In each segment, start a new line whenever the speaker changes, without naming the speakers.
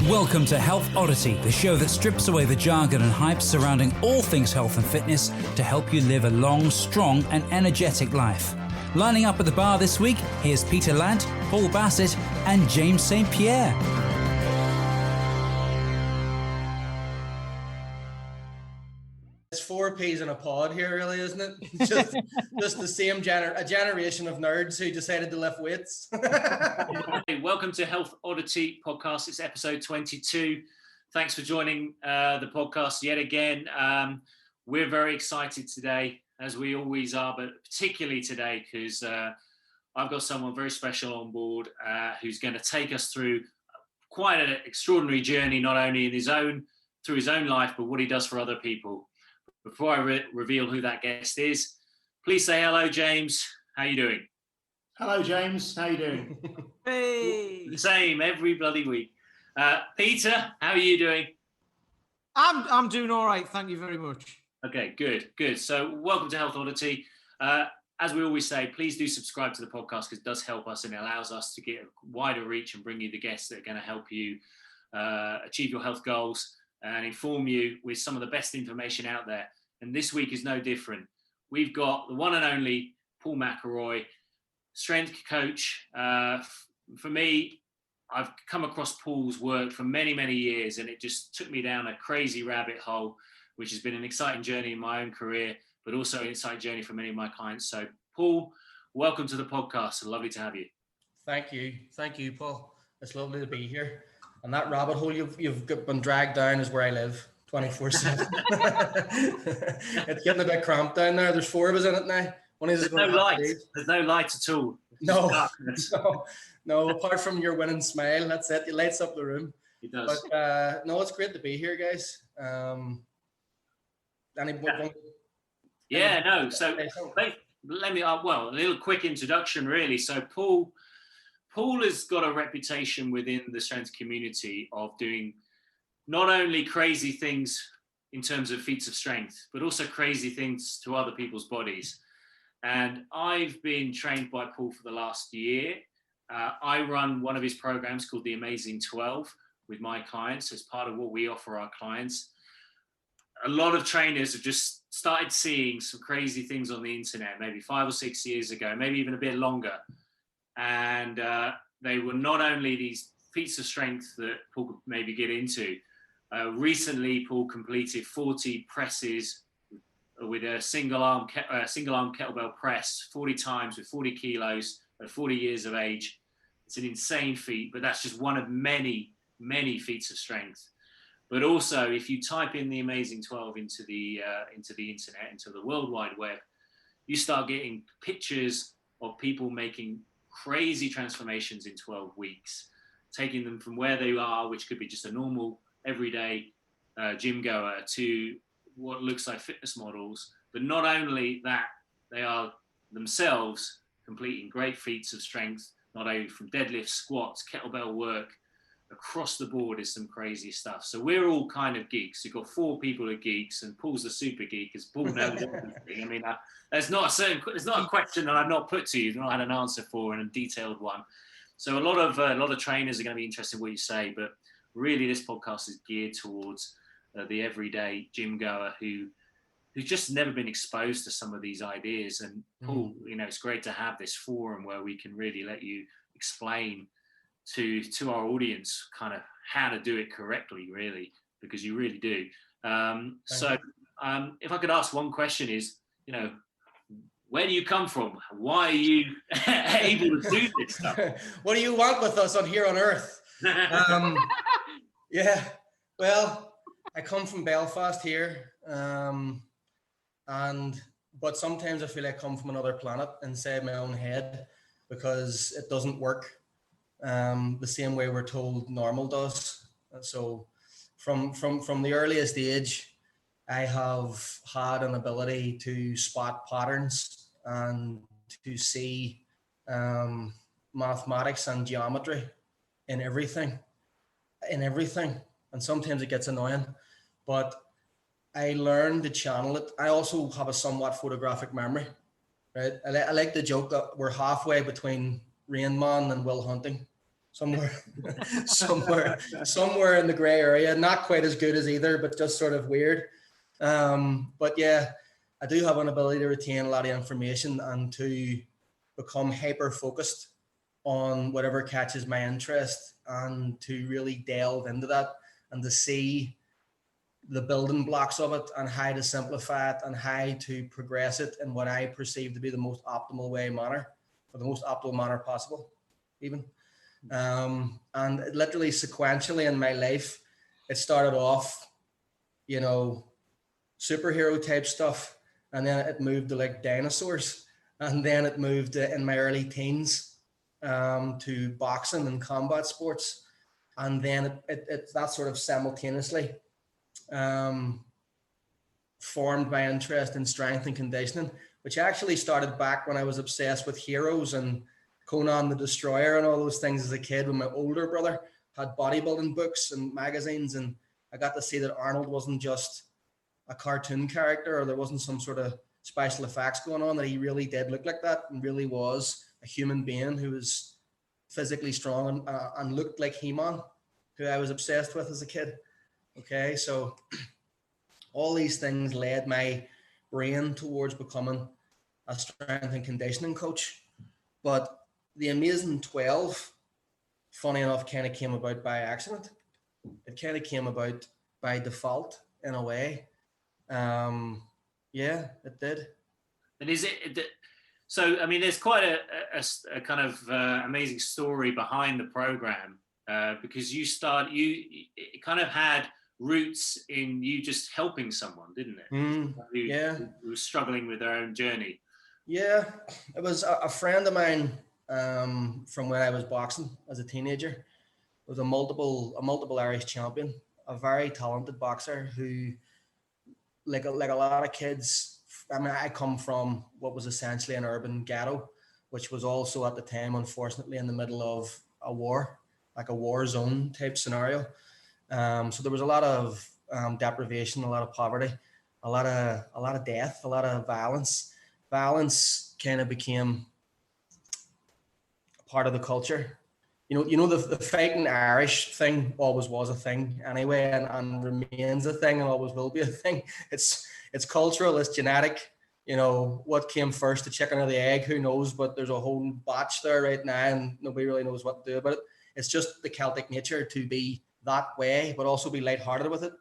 Welcome to Health Oddity, the show that strips away the jargon and hype surrounding all things health and fitness to help you live a long, strong and energetic life. Lining up at the bar this week, here's Peter Lant, Paul Bassett and James St. Pierre.
It's 4 peas in a pod here, really, isn't it? Just the same a generation of nerds who decided to lift weights.
Welcome to Health Oddity Podcast. It's episode 22. Thanks for joining the podcast yet again. We're very excited today, as we always are, but particularly today because I've got someone very special on board who's going to take us through quite an extraordinary journey, not only through his own life, but what he does for other people. Before I reveal who that guest is, please say hello, James. How you doing?
Hello, James. How you doing?
Hey. The same every bloody week. Peter, how are you doing?
I'm doing all right. Thank you very much.
Okay, good. So welcome to Health Oddity. As we always say, please do subscribe to the podcast because it does help us and it allows us to get a wider reach and bring you the guests that are going to help you achieve your health goals and inform you with some of the best information out there. And this week is no different. We've got the one and only Paul McIlroy, strength coach. For me, I've come across Paul's work for many, many years, and it just took me down a crazy rabbit hole, which has been an exciting journey in my own career, but also an exciting journey for many of my clients. So, Paul, welcome to the podcast. Lovely to have you.
Thank you, Paul. It's lovely to be here. And that rabbit hole you've been dragged down is where I live 24/7. It's getting a bit cramped down there. There's 4 of us in it now.
There's no light. There's no light at all.
No. Apart from your winning smile, that's it. It lights up the room.
It does.
But no, it's great to be here, guys. So let me. A little quick introduction, really. So Paul has got a reputation within the strength community of doing not only crazy things in terms of feats of strength, but also crazy things to other people's bodies. And I've been trained by Paul for the last year. I run one of his programs called the Amazing 12 with my clients as part of what we offer our clients. A lot of trainers have just started seeing some crazy things on the internet, maybe 5 or 6 years ago, maybe even a bit longer. And they were not only these feats of strength that Paul could maybe get into. Recently, Paul completed 40 presses with a single arm kettlebell press, 40 times with 40 kilos at 40 years of age. It's an insane feat, but that's just one of many, many feats of strength. But also, if you type in the Amazing 12 into the internet, into the World Wide Web, you start getting pictures of people making crazy transformations in 12 weeks, taking them from where they are, which could be just a normal, everyday gym goer, to what looks like fitness models. But not only that, they are themselves completing great feats of strength, not only from deadlifts, squats, kettlebell work. Across the board is some crazy stuff. So we're all kind of geeks. You've got 4 people are geeks, and Paul's the super geek, because Paul knows everything. I mean, there's not a question that I've not put to you, not had an answer for, and a detailed one. So a lot of trainers are going to be interested in what you say, but really this podcast is geared towards the everyday gym goer who's just never been exposed to some of these ideas. And Paul, it's great to have this forum where we can really let you explain to our audience kind of how to do it correctly, really, because you really do. If I could ask one question is, where do you come from? Why are you able to do this stuff? What do you want with us on Earth? Well, I come from Belfast here, but sometimes I feel I come from another planet inside my own head, because it doesn't work the same way we're told normal does. So from the earliest age, I have had an ability to spot patterns and to see mathematics and geometry in everything. And sometimes it gets annoying, but I learned to channel it. I also have a somewhat photographic memory, right? I like the joke that we're halfway between Rain Man and Will Hunting.
somewhere, somewhere in the gray area. Not quite as good as either, but just sort of weird. But yeah, I do have an ability to retain a lot of information and to become hyper focused on whatever catches my interest, and to really delve into that and to see the building blocks of it and how to simplify it and how to progress it in what I perceive to be the most optimal manner, or the most optimal manner possible, even. And literally sequentially in my life, it started off, superhero type stuff, and then it moved to like dinosaurs, and then it moved in my early teens to boxing and combat sports, and then it that sort of simultaneously formed my interest in strength and conditioning, which actually started back when I was obsessed with heroes and Conan the Destroyer and all those things as a kid, when my older brother had bodybuilding books and magazines, and I got to see that Arnold wasn't just a cartoon character, or there wasn't some sort of special effects going on, that he really did look like that and really was a human being who was physically strong and looked like He-Man, who I was obsessed with as a kid. Okay, so all these things led my brain towards becoming a strength and conditioning coach. But the Amazing 12, funny enough, kind of came about by accident. It kind of came about by default in a way. Yeah, it did.
And is it so? I mean, there's quite a kind of amazing story behind the program, because it kind of had roots in you just helping someone, didn't it? Who was struggling with their own journey.
Yeah, it was a friend of mine from when I was boxing as a teenager. Was a multiple Irish champion, a very talented boxer who, like a lot of kids. I mean, I come from what was essentially an urban ghetto, which was also at the time, unfortunately, in the middle of a war, like a war zone type scenario. So there was a lot of deprivation, a lot of poverty, a lot of death, a lot of violence. Violence kind of became part of the culture. The fighting Irish thing always was a thing anyway, and remains a thing, and always will be a thing. It's cultural, it's genetic. What came first, the chicken or the egg? Who knows? But there's a whole batch there right now, and nobody really knows what to do about it. It's just the Celtic nature to be that way, but also be lighthearted with it.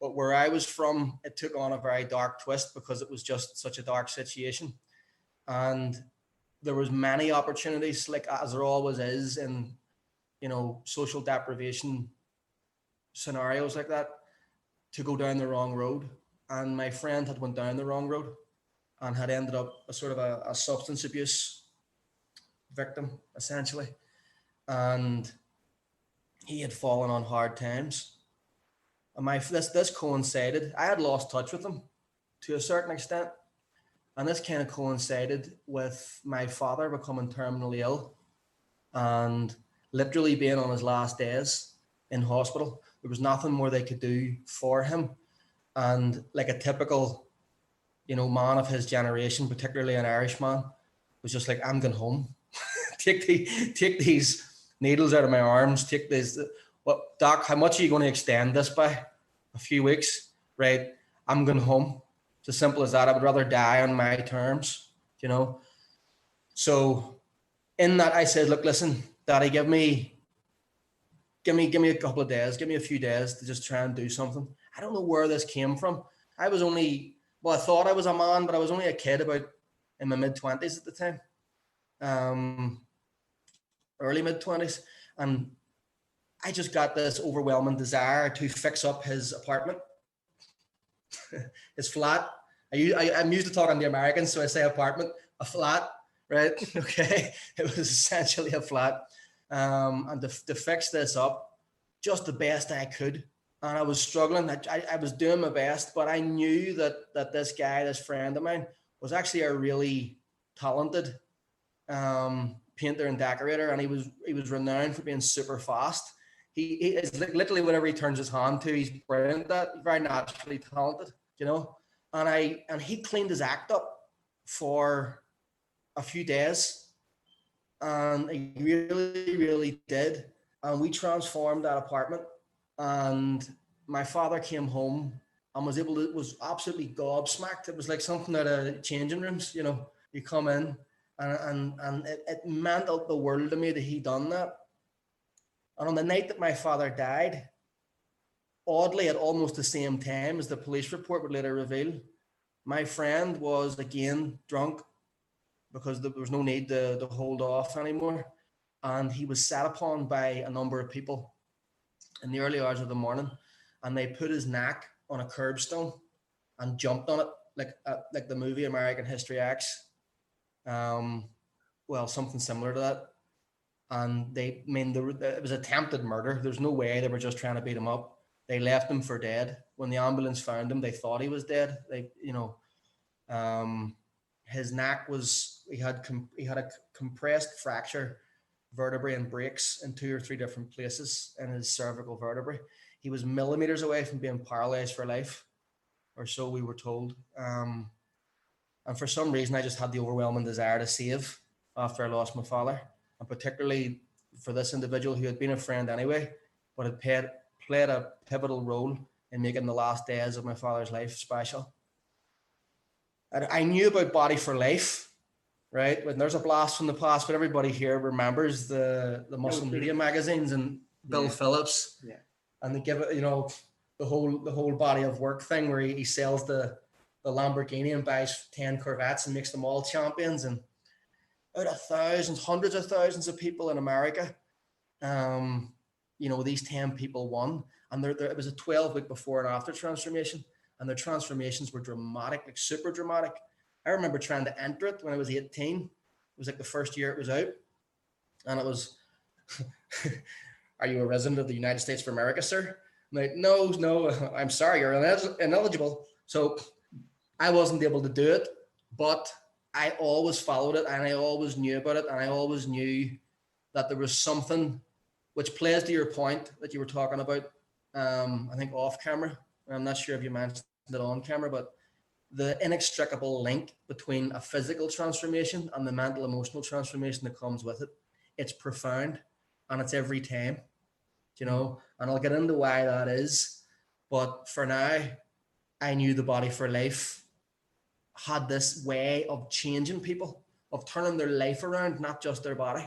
But where I was from, it took on a very dark twist because it was just such a dark situation, and there was many opportunities, like as there always is in, social deprivation scenarios like that, to go down the wrong road. And my friend had went down the wrong road and had ended up a sort of a substance abuse victim, essentially. And he had fallen on hard times. And this coincided. I had lost touch with him to a certain extent. And this kind of coincided with my father becoming terminally ill and literally being on his last days in hospital. There was nothing more they could do for him. And like a typical, man of his generation, particularly an Irishman, was just like, I'm going home. take these needles out of my arms. Take this. What, doc, how much are you going to extend this by? A few weeks, right? I'm going home. It's as simple as that. I would rather die on my terms, So in that, I said, look, listen, Daddy, give me a couple of days, give me a few days to just try and do something. I don't know where this came from. I thought I was a man, but I was only a kid about in my mid-20s at the time, early mid-20s. And I just got this overwhelming desire to fix up his apartment, his flat. I'm used to talking to Americans, so I say apartment, a flat, right? Okay, it was essentially a flat, and to fix this up just the best I could. And I was struggling. I was doing my best, but I knew that this guy, this friend of mine, was actually a really talented painter and decorator, and he was renowned for being super fast. He is literally whatever he turns his hand to, he's brilliant at. He's very naturally talented, And he cleaned his act up for a few days, And he really, really did. And we transformed that apartment. And my father came home and was absolutely gobsmacked. It was like something out of changing rooms, you know. You come in and it meant the world to me that he done that. And on the night that my father died, oddly at almost the same time as the police report would later reveal, my friend was again drunk because there was no need to hold off anymore. And he was sat upon by a number of people in the early hours of the morning, and they put his neck on a curbstone and jumped on it like the movie American History X. Well, something similar to that. And it was attempted murder. There's no way they were just trying to beat him up. They left him for dead. When the ambulance found him, they thought he was dead. His neck he had a compressed fracture vertebrae and breaks in 2 or 3 different places in his cervical vertebrae. He was millimeters away from being paralyzed for life, or so we were told. And for some reason, I just had the overwhelming desire to save after I lost my father, and particularly for this individual who had been a friend anyway, but had played a pivotal role in making the last days of my father's life special. I knew about Body for Life, right? When there's a blast from the past, but everybody here remembers the muscle media magazines and Bill Phillips.
Yeah.
And they give it, the whole body of work thing where he sells the Lamborghini and buys 10 Corvettes and makes them all champions. And out of thousands, hundreds of thousands of people in America, these 10 people won. And it was a 12-week before and after transformation. And their transformations were dramatic, like super dramatic. I remember trying to enter it when I was 18. It was like the first year it was out. And it was, are you a resident of the United States of America, sir? I'm like, no, I'm sorry, you're ineligible. So I wasn't able to do it, but I always followed it and I always knew about it. And I always knew that there was something which plays to your point that you were talking about, I think off camera. I'm not sure if you mentioned it on camera, but the inextricable link between a physical transformation and the mental emotional transformation that comes with it. It's profound and it's every time, and I'll get into why that is. But for now, I knew the Body for Life had this way of changing people, of turning their life around, not just their body.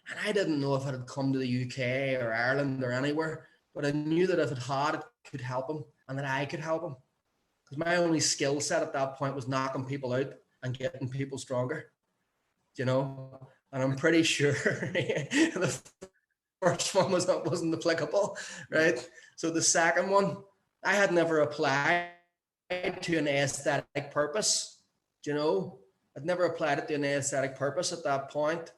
And I didn't know if it had come to the UK or Ireland or anywhere, but I knew that if it had, it could help them and that I could help them. Because my only skill set at that point was knocking people out and getting people stronger, and I'm pretty sure the first one wasn't applicable, right? So the second one, I had never applied to an aesthetic purpose, I'd never applied it to an aesthetic purpose at that point.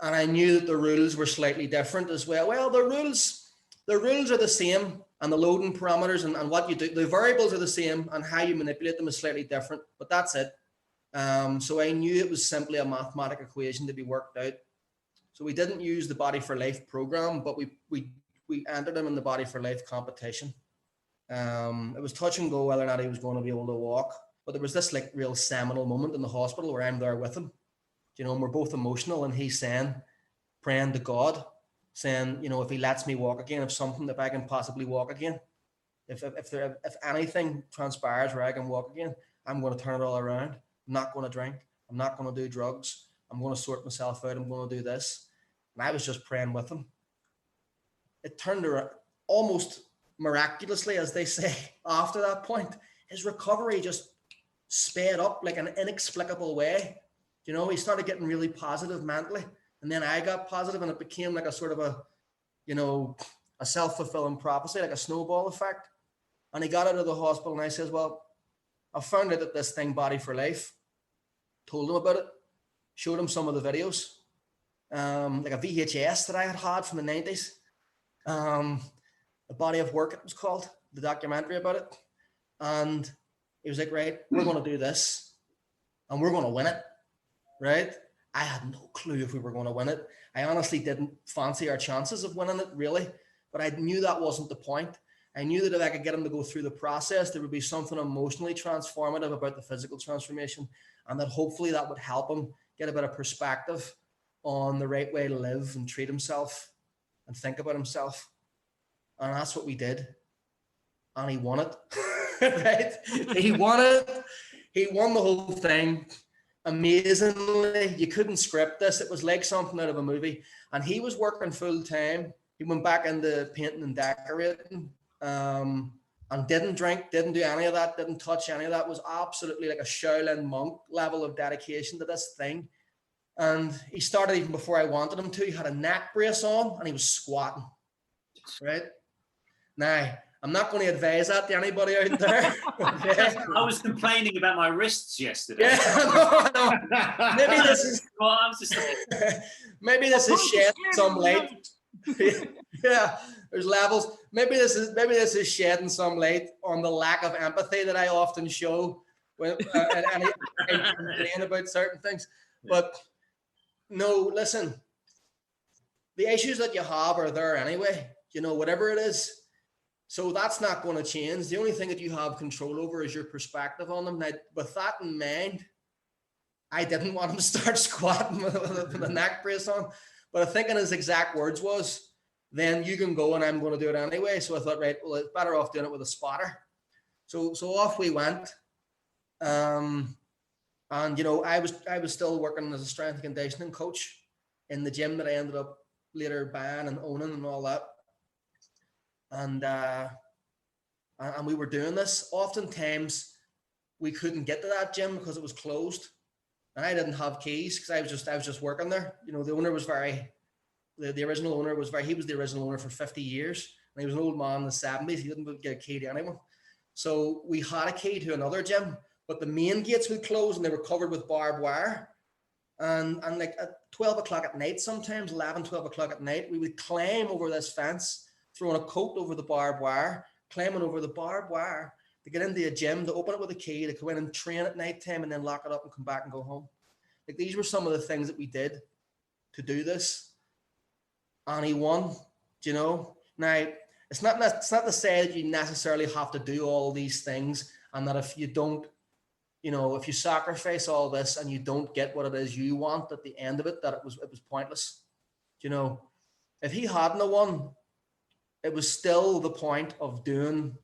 And I knew that the rules were slightly different as well. Well, the rules are the same, and the loading parameters and what you do, the variables are the same, and how you manipulate them is slightly different, but that's it. So I knew it was simply a mathematical equation to be worked out. So we didn't use the Body for Life program, but we entered him in the Body for Life competition. It was touch and go whether or not he was going to be able to walk, but there was this like real seminal moment in the hospital where I'm there with him, and we're both emotional, and he's praying to God, saying, if he lets me walk again, if I can possibly walk again, if anything transpires where I can walk again, I'm going to turn it all around. I'm not going to drink. I'm not going to do drugs. I'm going to sort myself out. I'm going to do this. And I was just praying with him. It turned around almost miraculously, as they say, after that point. His recovery just sped up like an inexplicable way. He started getting really positive mentally. And then I got positive, and it became like a sort of a self-fulfilling prophecy, like a snowball effect. And he got out of the hospital, and I says, well, I found out that this thing, Body for Life, told him about it, showed him some of the videos, like a VHS that I had from the 90s. The Body of Work, it was called, the documentary about it. And he was like, right, we're going to do this, and we're going to win it, right? I had no clue if we were going to win it. I honestly didn't fancy our chances of winning it, really. But I knew that wasn't the point. I knew that if I could get him to go through the process, there would be something emotionally transformative about the physical transformation, and that hopefully that would help him get a bit of perspective on the right way to live and treat himself and think about himself. And that's what we did. And he won it. Right? He won it. He won the whole thing. Amazingly, you couldn't script this. It was like something out of a movie. And he was working full time. He went back into painting and decorating, and didn't drink, didn't do any of that, didn't touch any of that. Was absolutely like a Shaolin monk level of dedication to this thing. And he started even before I wanted him to. He had a neck brace on and he was squatting. Right? Now, I'm not going to advise that to anybody out there. Okay?
I was complaining about my wrists yesterday.
Yeah, no. Maybe this is
Well, I was just
maybe this is shedding some light. Yeah, there's levels. Maybe this is shedding some light on the lack of empathy that I often show when and complain about certain things. But no, listen, the issues that you have are there anyway. You know, whatever it is. So that's not going to change. The only thing that you have control over is your perspective on them. Now, with that in mind, I didn't want him to start squatting with a neck brace on. But I think in his exact words was, then you can go and I'm going to do it anyway. So I thought, right, well, it's better off doing it with a spotter. So off we went. And, you know, I was still working as a strength and conditioning coach in the gym that I ended up later buying and owning and all that. And we were doing this. Oftentimes we couldn't get to that gym because it was closed, and I didn't have keys because I was just working there. You know, the owner was the original owner was he was the original owner for 50 years, and he was an old man in the 70s. He didn't get a key to anyone. So we had a key to another gym, but the main gates would close and they were covered with barbed wire. And like at 12 o'clock at night, sometimes 11, 12 o'clock at night, we would climb over this fence, throwing a coat over the barbed wire, climbing over the barbed wire to get into a gym, to open it with a key, to go in and train at night time and then lock it up and come back and go home. Like, these were some of the things that we did to do this. And he won, you know. Now, it's not to say that you necessarily have to do all these things, and that if you don't, you know, if you sacrifice all this and you don't get what it is you want at the end of it, that it was pointless. You know, if he hadn't won, it was still the point of doing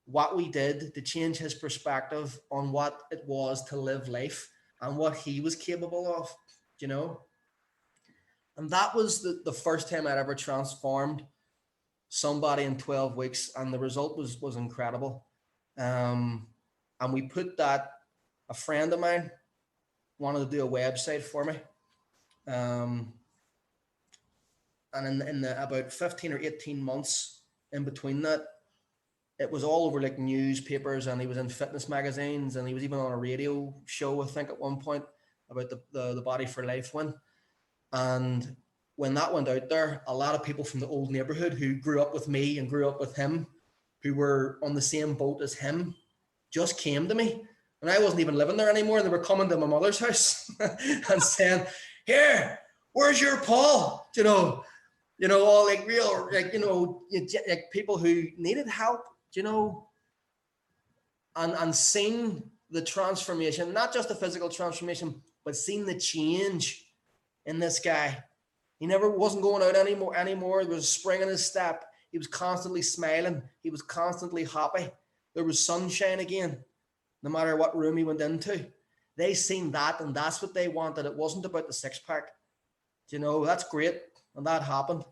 what we did to change his perspective on what it was to live life and what he was capable of, you know. And that was the first time I'd ever transformed somebody in 12 weeks, and the result was incredible. And we put that, a friend of mine wanted to do a website for me. And in the about 15 or 18 months in between that, it was all over like newspapers, and he was in fitness magazines, and he was even on a radio show, I think, at one point about the Body for Life one. And when that went out there, a lot of people from the old neighborhood who grew up with me and grew up with him, who were on the same boat as him, just came to me. And I wasn't even living there anymore. And they were coming to my mother's house and saying, "Here, where's your Paul?" You know, all like real, like, you know, like people who needed help, you know, and seeing the transformation, not just the physical transformation, but seeing the change in this guy. He never wasn't going out anymore. There was a spring in his step. He was constantly smiling. He was constantly happy. There was sunshine again, no matter what room he went into. They seen that, and that's what they wanted. It wasn't about the six pack. You know, that's great. And that happened,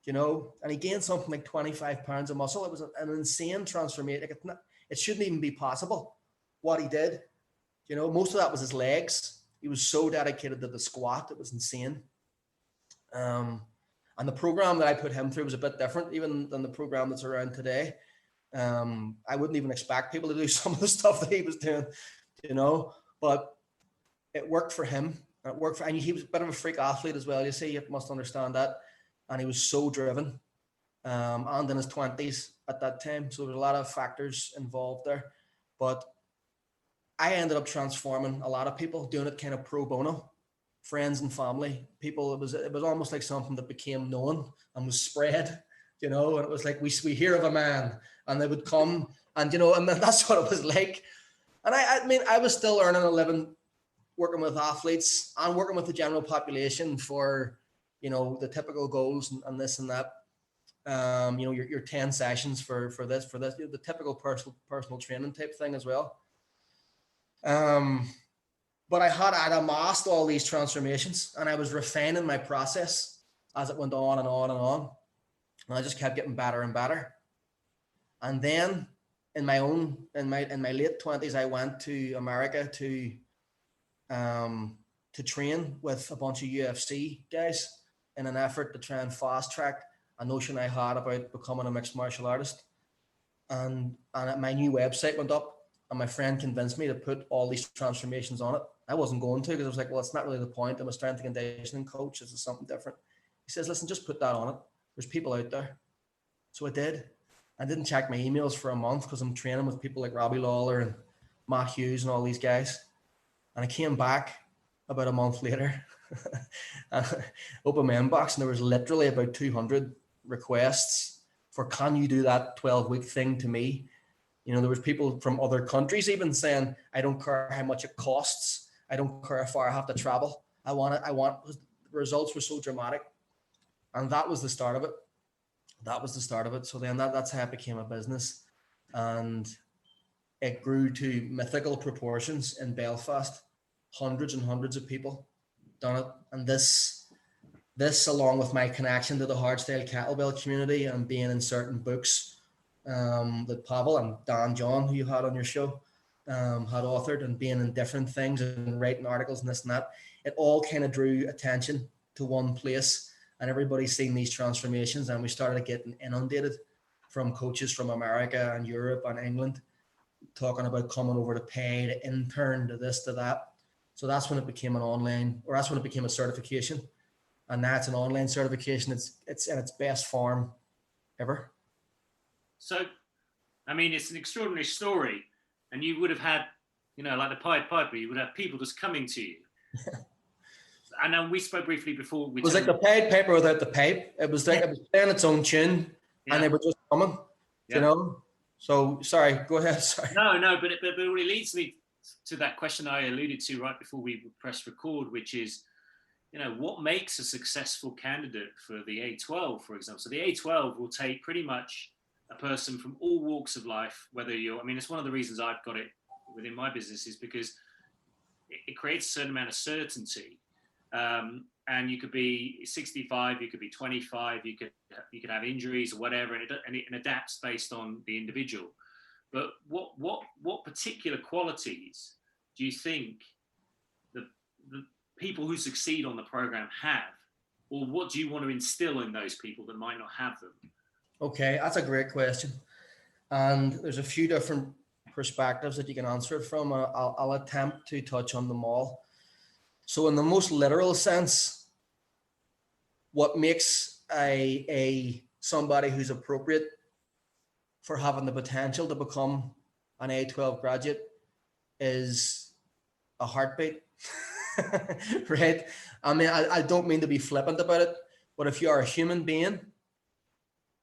you know, and he gained something like 25 pounds of muscle. It was an insane transformation. Like, it shouldn't even be possible what he did. You know, most of that was his legs. He was so dedicated to the squat. It was insane. And the program that I put him through was a bit different even than the program that's around today. I wouldn't even expect people to do some of the stuff that he was doing, you know, but it worked for him. It worked for, and he was a bit of a freak athlete as well. You see, you must understand that. And he was so driven, and in his 20s at that time. So there was a lot of factors involved there. But I ended up transforming a lot of people, doing it kind of pro bono, friends and family, people. It was almost like something that became known and was spread, you know. And it was like we hear of a man, and they would come, and you know, and that's what it was like. And I mean, I was still earning a living working with athletes and working with the general population for, the typical goals and this and that. Your 10 sessions for this, the typical personal training type thing as well. But I'd amassed all these transformations, and I was refining my process as it went on and on and on. And I just kept getting better and better. And then in my late 20s, I went to America to train with a bunch of UFC guys in an effort to try and fast track a notion I had about becoming a mixed martial artist. And my new website went up, and my friend convinced me to put all these transformations on it. I wasn't going to, because I was like, well, it's not really the point. I'm a strength and conditioning coach. This is something different. He says, listen, just put that on it. There's people out there. So I did. I didn't check my emails for a month because I'm training with people like Robbie Lawler and Matt Hughes and all these guys. And I came back about a month later, opened my inbox, and there was literally about 200 requests for, can you do that 12-week thing to me? There was people from other countries even saying, I don't care how much it costs. I don't care how far I have to travel. I want it. The results were so dramatic. And that was the start of it. So then that's how it became a business. And it grew to mythical proportions in Belfast. Hundreds and hundreds of people done it. And this along with my connection to the hardstyle kettlebell community and being in certain books that Pavel and Dan John, who you had on your show, had authored, and being in different things and writing articles and this and that, it all kind of drew attention to one place, and everybody's seen these transformations, and we started getting inundated from coaches from America and Europe and England talking about coming over to pay, to intern, to this, to that. So that's when it became a certification. And now it's an online certification. It's in its best form ever.
So, I mean, it's an extraordinary story, and you would have had, like the Pied Piper, you would have people just coming to you. I know we spoke briefly before.
It was like the Pied Piper without the pipe. It was like it was playing its own tune, and they were just coming, So, sorry, go ahead. Sorry.
No, but it really leads me to that question I alluded to right before we pressed record, which is, what makes a successful candidate for the A12, for example? So the A12 will take pretty much a person from all walks of life, it's one of the reasons I've got it within my business is because it creates a certain amount of certainty. And you could be 65, you could be 25, you could have injuries or whatever, and it adapts based on the individual. But what particular qualities do you think the people who succeed on the program have, or what do you want to instill in those people that might not have them?
Okay, that's a great question. And there's a few different perspectives that you can answer it from. I'll attempt to touch on them all. So in the most literal sense, what makes a somebody who's appropriate for having the potential to become an A12 graduate is a heartbeat, right? I mean, I don't mean to be flippant about it, but if you are a human being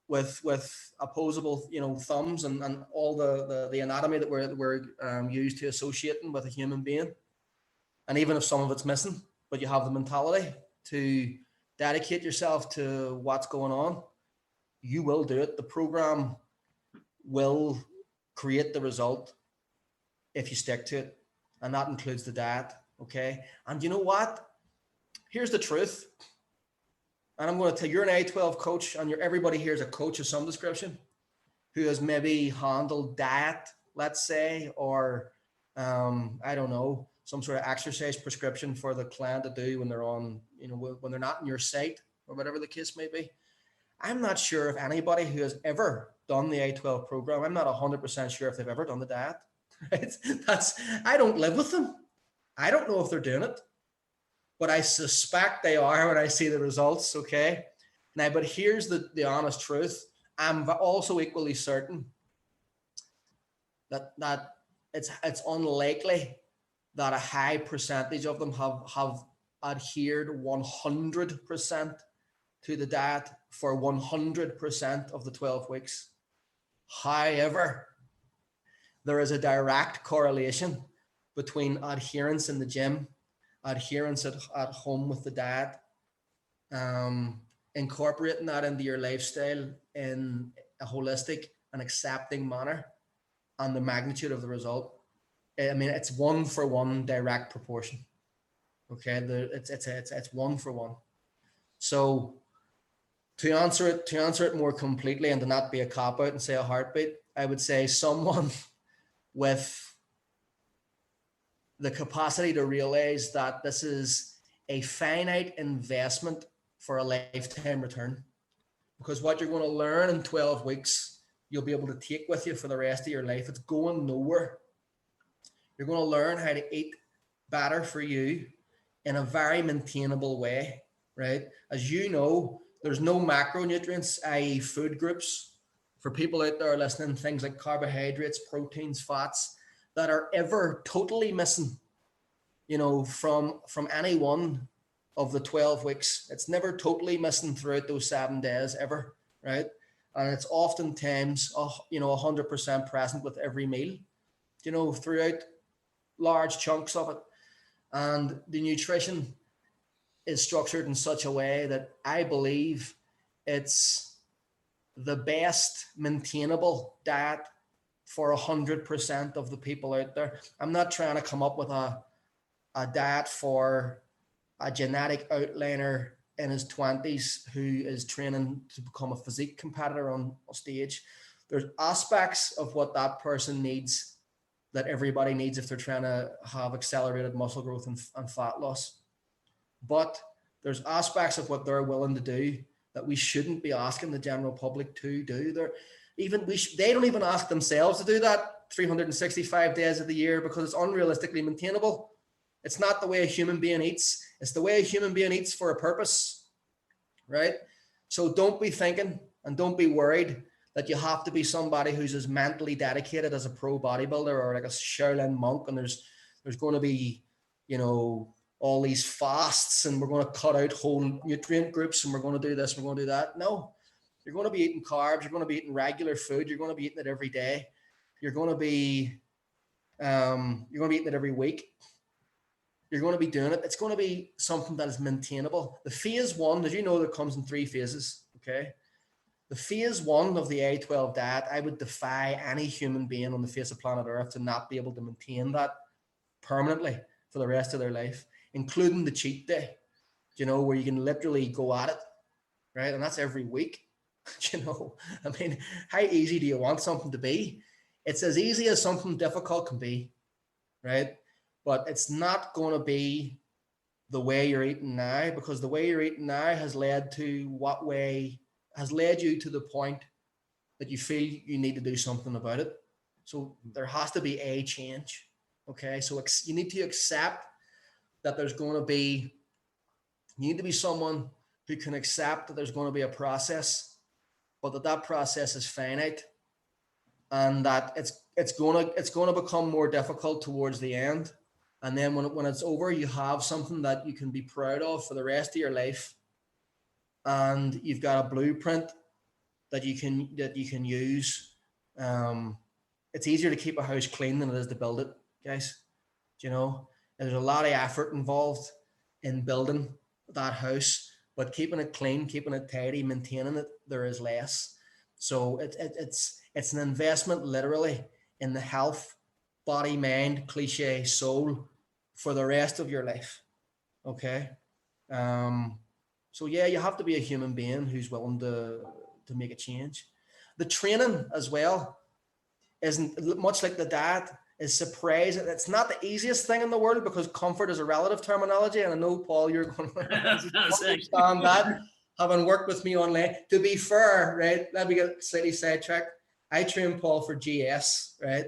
with opposable, thumbs and all the anatomy that we're used to associating with a human being, and even if some of it's missing, but you have the mentality to dedicate yourself to what's going on, you will do it. The program will create the result if you stick to it. And that includes the diet. Okay. And you know what? Here's the truth. And I'm going to tell you, you're an A12 coach, and everybody here is a coach of some description who has maybe handled diet, let's say, or I don't know, some sort of exercise prescription for the client to do when they're on, when they're not in your site or whatever the case may be. I'm not sure if anybody who has ever done the A12 program, I'm not 100% sure if they've ever done the diet. Right? I don't live with them. I don't know if they're doing it, but I suspect they are when I see the results. Okay. Now, but here's the honest truth. I'm also equally certain that it's unlikely that a high percentage of them have adhered 100% to the diet for 100% of the 12 weeks. However, there is a direct correlation between adherence in the gym adherence at home with the diet, incorporating that into your lifestyle in a holistic and accepting manner, and the magnitude of the result. I mean, it's 1-for-1 direct proportion. Okay, it's 1-for-1. So to answer it more completely and to not be a cop out and say a heartbeat, I would say someone with the capacity to realize that this is a finite investment for a lifetime return. Because what you're going to learn in 12 weeks, you'll be able to take with you for the rest of your life. It's going nowhere. You're going to learn how to eat better for you in a very maintainable way, right? As you know, there's no macronutrients, i.e. food groups, for people out there listening, things like carbohydrates, proteins, fats, that are ever totally missing, from any one of the 12 weeks. It's never totally missing throughout those 7 days ever, right? And it's oftentimes, 100% present with every meal, throughout large chunks of it. And the nutrition is structured in such a way that I believe it's the best maintainable diet for 100% of the people out there. I'm not trying to come up with a diet for a genetic outliner in his 20s who is training to become a physique competitor on stage. There's aspects of what that person needs that everybody needs if they're trying to have accelerated muscle growth and fat loss. But there's aspects of what they're willing to do that we shouldn't be asking the general public to do. They don't even ask themselves to do that 365 days of the year because it's unrealistically maintainable. It's not the way a human being eats. It's the way a human being eats for a purpose, right? So don't be thinking and don't be worried that you have to be somebody who's as mentally dedicated as a pro bodybuilder or like a Shaolin monk, and there's going to be, all these fasts and we're going to cut out whole nutrient groups and we're going to do this, we're going to do that. No, you're going to be eating carbs. You're going to be eating regular food. You're going to be eating it every day. You're going to be eating it every week. You're going to be doing it. It's going to be something that is maintainable. The phase 1, as you know, that comes in 3 phases. Okay. The phase 1 of the A12 diet, I would defy any human being on the face of planet Earth to not be able to maintain that permanently for the rest of their life, including the cheat day, where you can literally go at it, right? And that's every week. I mean, how easy do you want something to be? It's as easy as something difficult can be, right? But it's not going to be the way you're eating now, because the way you're eating now has led you to the point that you feel you need to do something about it. So there has to be a change. Okay. So you need to accept that you need to be someone who can accept that there's going to be a process, but that process is finite and that it's going to become more difficult towards the end. And then when it's over, you have something that you can be proud of for the rest of your life. And you've got a blueprint that you can use. It's easier to keep a house clean than it is to build it, guys. There's a lot of effort involved in building that house, but keeping it clean, keeping it tidy, maintaining it, there is less. So it's an investment literally in the health, body, mind, cliche, soul for the rest of your life. Okay. So yeah, you have to be a human being who's willing to make a change. The training as well isn't much like the diet, is surprising. It's not the easiest thing in the world because comfort is a relative terminology. And I know, Paul, you're going to understand that, having worked with me online. To be fair, right, let me get slightly sidetracked. I train Paul for GS, right,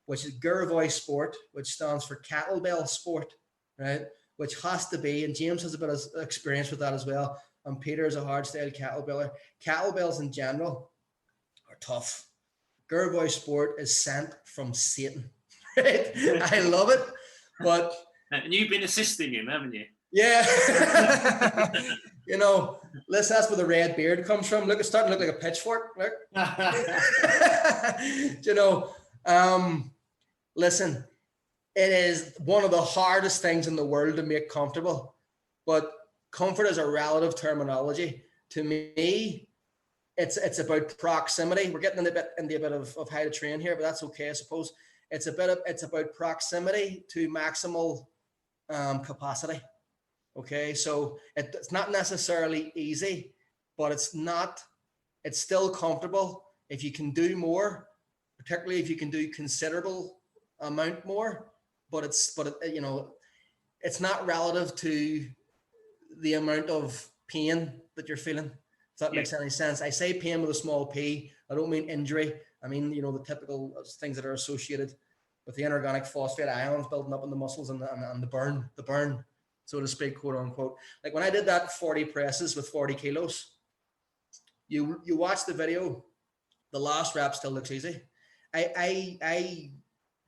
which is McIlroy Sport, which stands for kettlebell sport, right, which has to be, and James has a bit of experience with that as well, and Peter is a hardstyle kettlebeller. Kettlebells in general are tough. McIlroy Sport is sent from Satan, right? I love it, but...
And you've been assisting him, haven't you?
Yeah. That's where the red beard comes from. Look, it's starting to look like a pitchfork. Look. Listen, It is one of the hardest things in the world to make comfortable, but comfort is a relative terminology. To me, it's about proximity. We're getting into a bit of how to train here, but that's okay, I suppose. It's about proximity to maximal capacity. Okay, so it's not necessarily easy, but it's still comfortable if you can do more, particularly if you can do considerable amount more. But it's not relative to the amount of pain that you're feeling. If that makes any sense. I say pain with a small p. I don't mean injury. I mean, the typical things that are associated with the inorganic phosphate ions building up in the muscles and the burn, so to speak, quote unquote. Like when I did that 40 presses with 40 kilos, you watch the video, the last rep still looks easy. I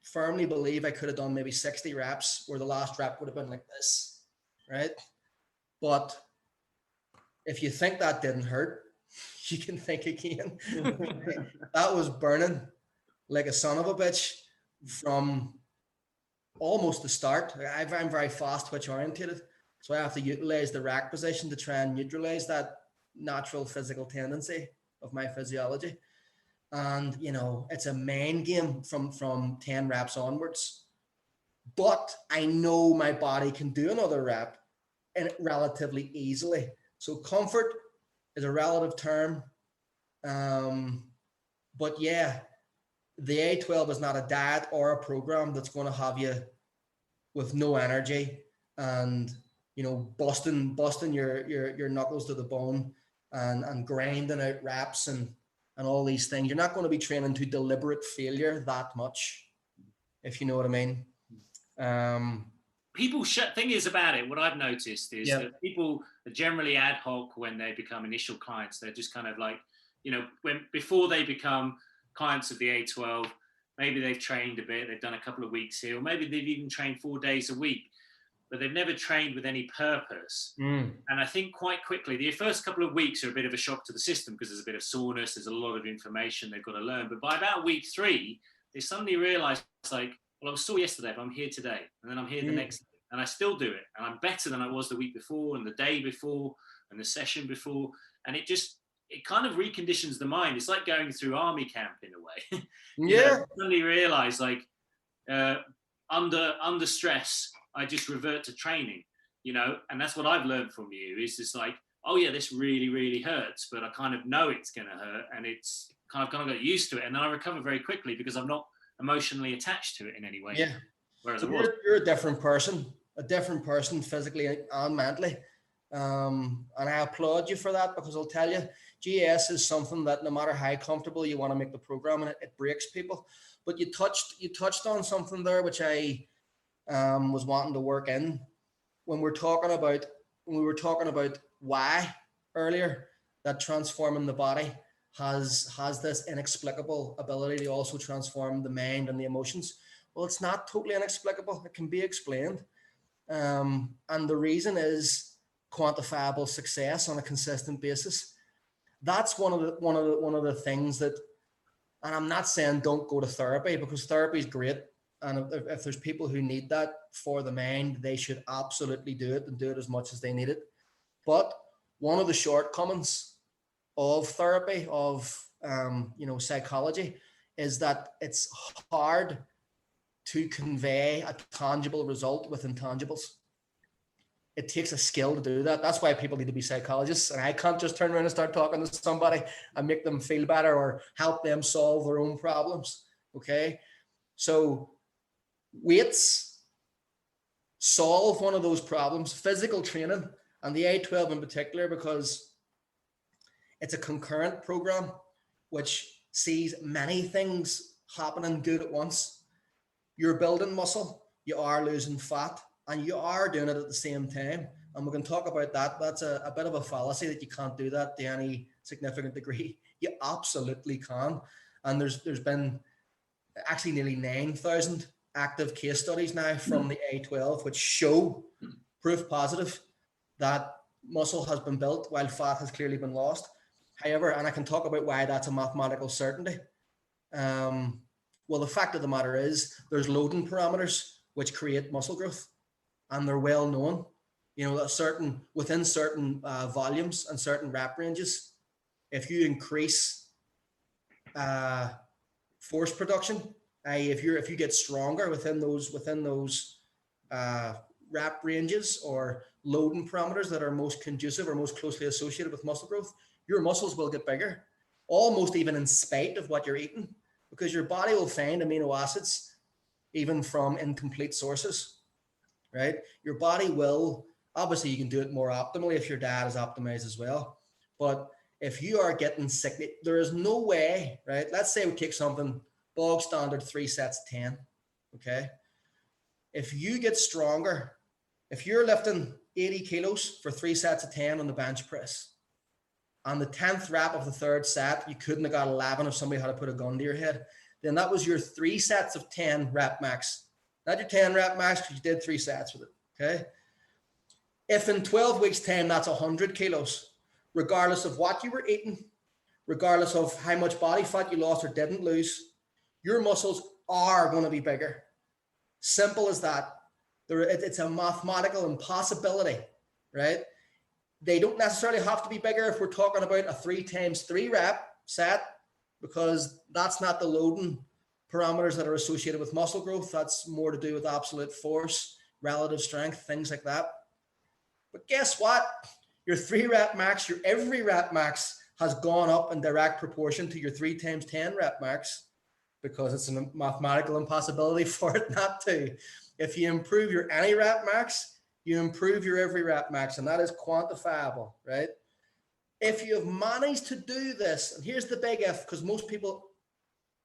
firmly believe I could have done maybe 60 reps where the last rep would have been like this, right? But if you think that didn't hurt, you can think again. That was burning like a son of a bitch from almost the start. I'm very fast twitch orientated, so I have to utilize the rack position to try and neutralize that natural physical tendency of my physiology. And it's a main game from 10 reps onwards, but I know my body can do another rep and relatively easily. So comfort is a relative term, but yeah, the A12 is not a diet or a program that's going to have you with no energy and busting your knuckles to the bone and grinding out reps and all these things. You're not going to be training to deliberate failure that much, if you know what I mean.
People thing is about it, what I've noticed is that people are generally ad hoc when they become initial clients. They're just kind of like, before they become clients of the A12, maybe they've trained a bit, they've done a couple of weeks here, or maybe they've even trained 4 days a week, but they've never trained with any purpose. And I think quite quickly, the first couple of weeks are a bit of a shock to the system because there's a bit of soreness, there's a lot of information they've got to learn. But by about week 3, they suddenly realize, like, well, I was sore yesterday, but I'm here today. And then I'm here the next day. And I still do it. And I'm better than I was the week before and the day before and the session before. And it kind of reconditions the mind. It's like going through army camp in a way. You suddenly realize, like, under stress, I just revert to training, and that's what I've learned from you is just like, oh yeah, this really, really hurts, but I kind of know it's going to hurt and it's kind of got used to it. And then I recover very quickly because I'm not emotionally attached to it in any way.
Yeah.
Whereas
so you're a different person physically and mentally. And I applaud you for that, because I'll tell you, GS is something that no matter how comfortable you want to make the program, and it breaks people. But you touched on something there which I was wanting to work in when we were talking about why earlier, that transforming the body has this inexplicable ability to also transform the mind and the emotions. Well, it's not totally inexplicable. It can be explained. And the reason is quantifiable success on a consistent basis. That's one of the things that, and I'm not saying don't go to therapy, because therapy is great. And if there's people who need that for the mind, they should absolutely do it and do it as much as they need it. But one of the shortcomings of therapy, of psychology, is that it's hard to convey a tangible result with intangibles. It takes a skill to do that. That's why people need to be psychologists. And I can't just turn around and start talking to somebody and make them feel better or help them solve their own problems. Okay. So weights solve one of those problems, physical training, and the A12 in particular, because it's a concurrent program which sees many things happening good at once. You're building muscle, you are losing fat, and you are doing it at the same time. And we can talk about that. That's a bit of a fallacy that you can't do that to any significant degree. You absolutely can. And there's been actually nearly 9,000 active case studies now from the A12, which show proof positive that muscle has been built while fat has clearly been lost. However, and I can talk about why that's a mathematical certainty. Well, the fact of the matter is there's loading parameters which create muscle growth, and they're well known. You know, that within certain volumes and certain rep ranges, if you increase force production, if you get stronger within those rep ranges or loading parameters that are most conducive or most closely associated with muscle growth, your muscles will get bigger, almost even in spite of what you're eating, because your body will find amino acids even from incomplete sources, right? Your body will, obviously you can do it more optimally if your diet is optimized as well. But if you are getting sick, there is no way, right? Let's say we take something bog standard 3 sets of 10, okay? If you get stronger, if you're lifting 80 kilos for 3 sets of 10 on the bench press, on the 10th rep of the 3rd set, you couldn't have got 11 if somebody had to put a gun to your head, then that was your 3 sets of 10 rep max. Not your 10 rep max, because you did 3 sets with it, okay? If in 12 weeks' time, that's 100 kilos, regardless of what you were eating, regardless of how much body fat you lost or didn't lose, your muscles are going to be bigger. Simple as that. It's a mathematical impossibility, right? They don't necessarily have to be bigger if we're talking about a 3 times 3 rep set, because that's not the loading parameters that are associated with muscle growth. That's more to do with absolute force, relative strength, things like that. But guess what? Your 3 rep max, your every rep max has gone up in direct proportion to your 3 times 10 rep max, because it's a mathematical impossibility for it not to. If you improve your any rep max, you improve your every rep max, and that is quantifiable, right? If you have managed to do this, and here's the big if, because most people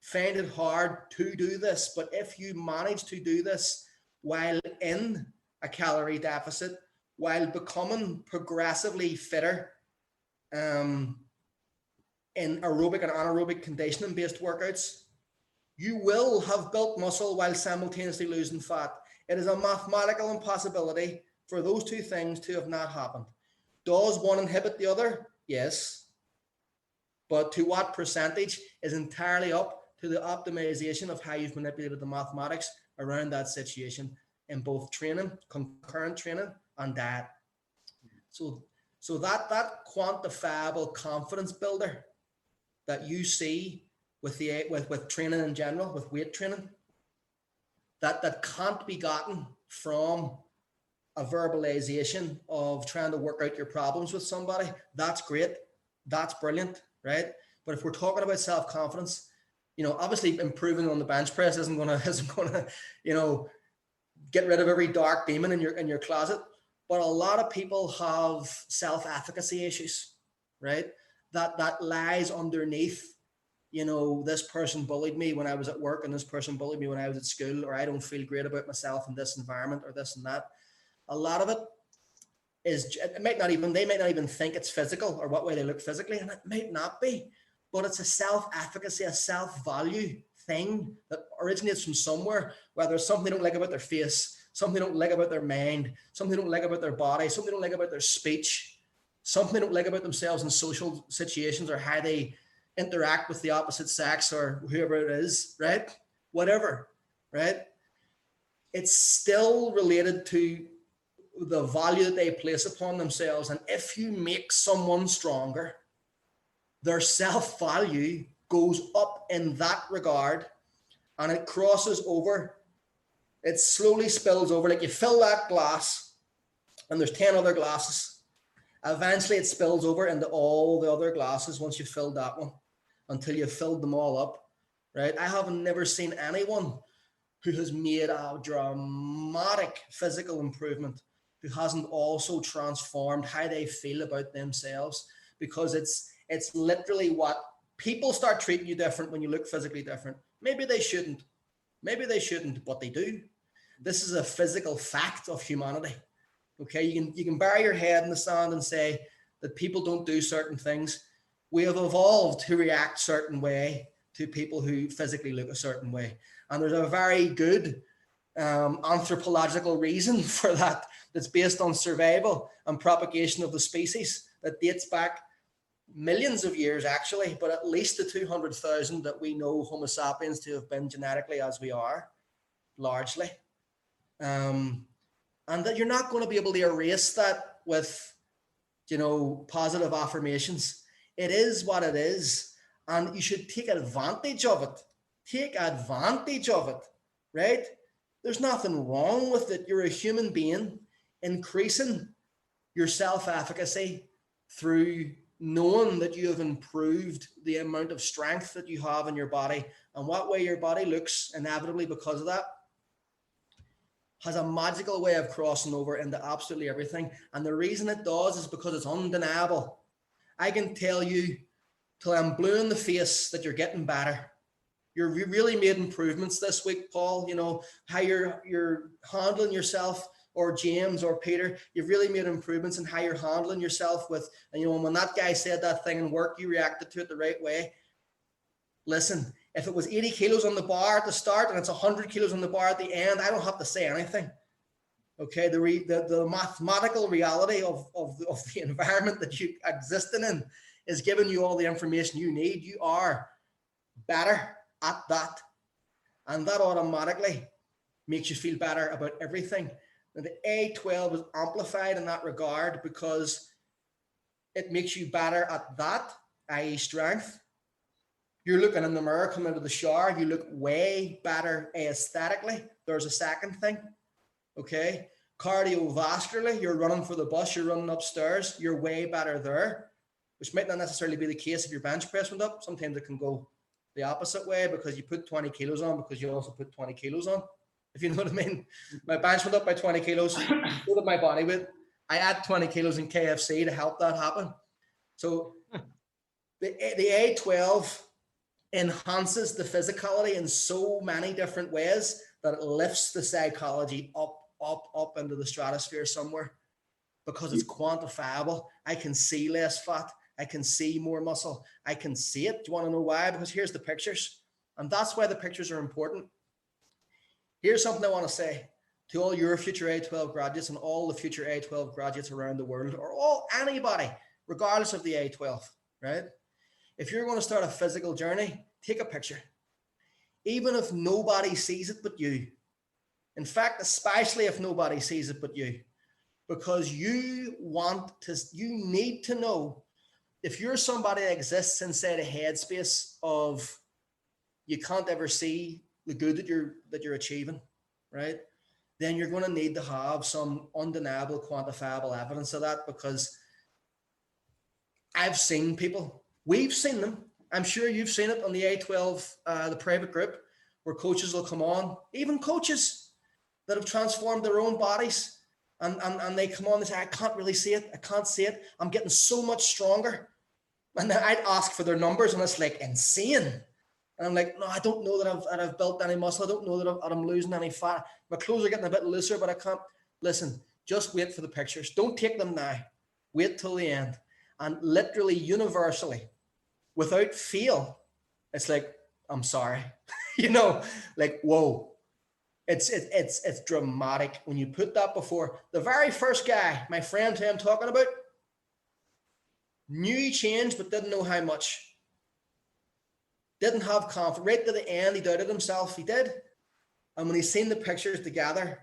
find it hard to do this, but if you manage to do this while in a calorie deficit, while becoming progressively fitter in aerobic and anaerobic conditioning based workouts, you will have built muscle while simultaneously losing fat. It is a mathematical impossibility for those two things to have not happened. Does one inhibit the other? Yes. But to what percentage is entirely up to the optimization of how you've manipulated the mathematics around that situation in both training, concurrent training, and diet. So that quantifiable confidence builder that you see with training in general, with weight training, that can't be gotten from a verbalization of trying to work out your problems with somebody. That's great. That's brilliant, right? But if we're talking about self-confidence, obviously improving on the bench press isn't gonna, get rid of every dark demon in your closet. But a lot of people have self-efficacy issues, right? That lies underneath, this person bullied me when I was at work, and this person bullied me when I was at school, or I don't feel great about myself in this environment, or this and that. A lot of it is, they might not even think it's physical or what way they look physically, and it might not be, but it's a self-efficacy, a self-value thing that originates from somewhere, whether it's something they don't like about their face, something they don't like about their mind, something they don't like about their body, something they don't like about their speech, something they don't like about themselves in social situations, or how they interact with the opposite sex or whoever it is, right? Whatever, right? It's still related to the value that they place upon themselves. And if you make someone stronger, their self-value goes up in that regard, and it crosses over. It slowly spills over. Like you fill that glass and there's 10 other glasses. Eventually it spills over into all the other glasses once you've filled that one, until you've filled them all up, right? I have never seen anyone who has made a dramatic physical improvement who hasn't also transformed how they feel about themselves, because it's literally what people start treating you different when you look physically different. Maybe they shouldn't, but they do. This is a physical fact of humanity. Okay, you can bury your head in the sand and say that people don't do certain things. We have evolved to react a certain way to people who physically look a certain way. And there's a very good anthropological reason for that, that's based on survival and propagation of the species, that dates back millions of years actually, but at least the 200,000 that we know Homo sapiens to have been genetically as we are, largely. And that you're not going to be able to erase that with, positive affirmations. It is what it is, and you should take advantage of it. Take advantage of it, right? There's nothing wrong with it. You're a human being. Increasing your self-efficacy through knowing that you have improved the amount of strength that you have in your body, and what way your body looks inevitably because of that, has a magical way of crossing over into absolutely everything. And the reason it does is because it's undeniable. I can tell you till I'm blue in the face that you're getting better. You really made improvements this week, Paul. How you're handling yourself, or James or Peter, you've really made improvements in how you're handling yourself with, and when that guy said that thing in work, you reacted to it the right way. Listen, if it was 80 kilos on the bar at the start and it's 100 kilos on the bar at the end, I don't have to say anything. Okay, the mathematical reality of the environment that you existing in is giving you all the information you need. You are better at that. And that automatically makes you feel better about everything. And the A12 is amplified in that regard because it makes you better at that, i.e. strength. You're looking in the mirror, come out of the shower, you look way better aesthetically. There's a second thing, okay? Cardiovascularly, you're running for the bus, you're running upstairs, you're way better there, which might not necessarily be the case if your bench press went up. Sometimes it can go the opposite way because you put 20 kilos on because you also put 20 kilos on. If you know what I mean. My bench went up by 20 kilos, so did my body weight. I add 20 kilos in KFC to help that happen. So the A12 enhances the physicality in so many different ways that it lifts the psychology up into the stratosphere somewhere because it's quantifiable. I can see less fat. I can see more muscle. I can see it. Do you want to know why? Because here's the pictures. And that's why the pictures are important. Here's something I want to say to all your future A12 graduates and all the future A12 graduates around the world, or anybody, regardless of the A12, right? If you're going to start a physical journey, take a picture. Even if nobody sees it but you. In fact, especially if nobody sees it but you. Because you need to know, if you're somebody that exists inside a headspace of you can't ever see the good that you're achieving, right? Then you're going to need to have some undeniable, quantifiable evidence of that, because I've seen people, we've seen them. I'm sure you've seen it on the A12, the private group, where coaches will come on, even coaches that have transformed their own bodies, and they come on and say, I can't really see it. I can't see it. I'm getting so much stronger. And then I'd ask for their numbers, and it's like insane. And I'm like, no, I don't know that I've built any muscle. I don't know that I'm losing any fat. My clothes are getting a bit looser, but I can't. Listen, just wait for the pictures. Don't take them now. Wait till the end. And literally, universally, without fail, it's like, I'm sorry. Like, whoa. It's dramatic when you put that before. The very first guy, my friend who I'm talking about, knew he changed, but didn't know how much. Didn't have confidence. Right to the end, he doubted himself. He did. And when he seen the pictures together,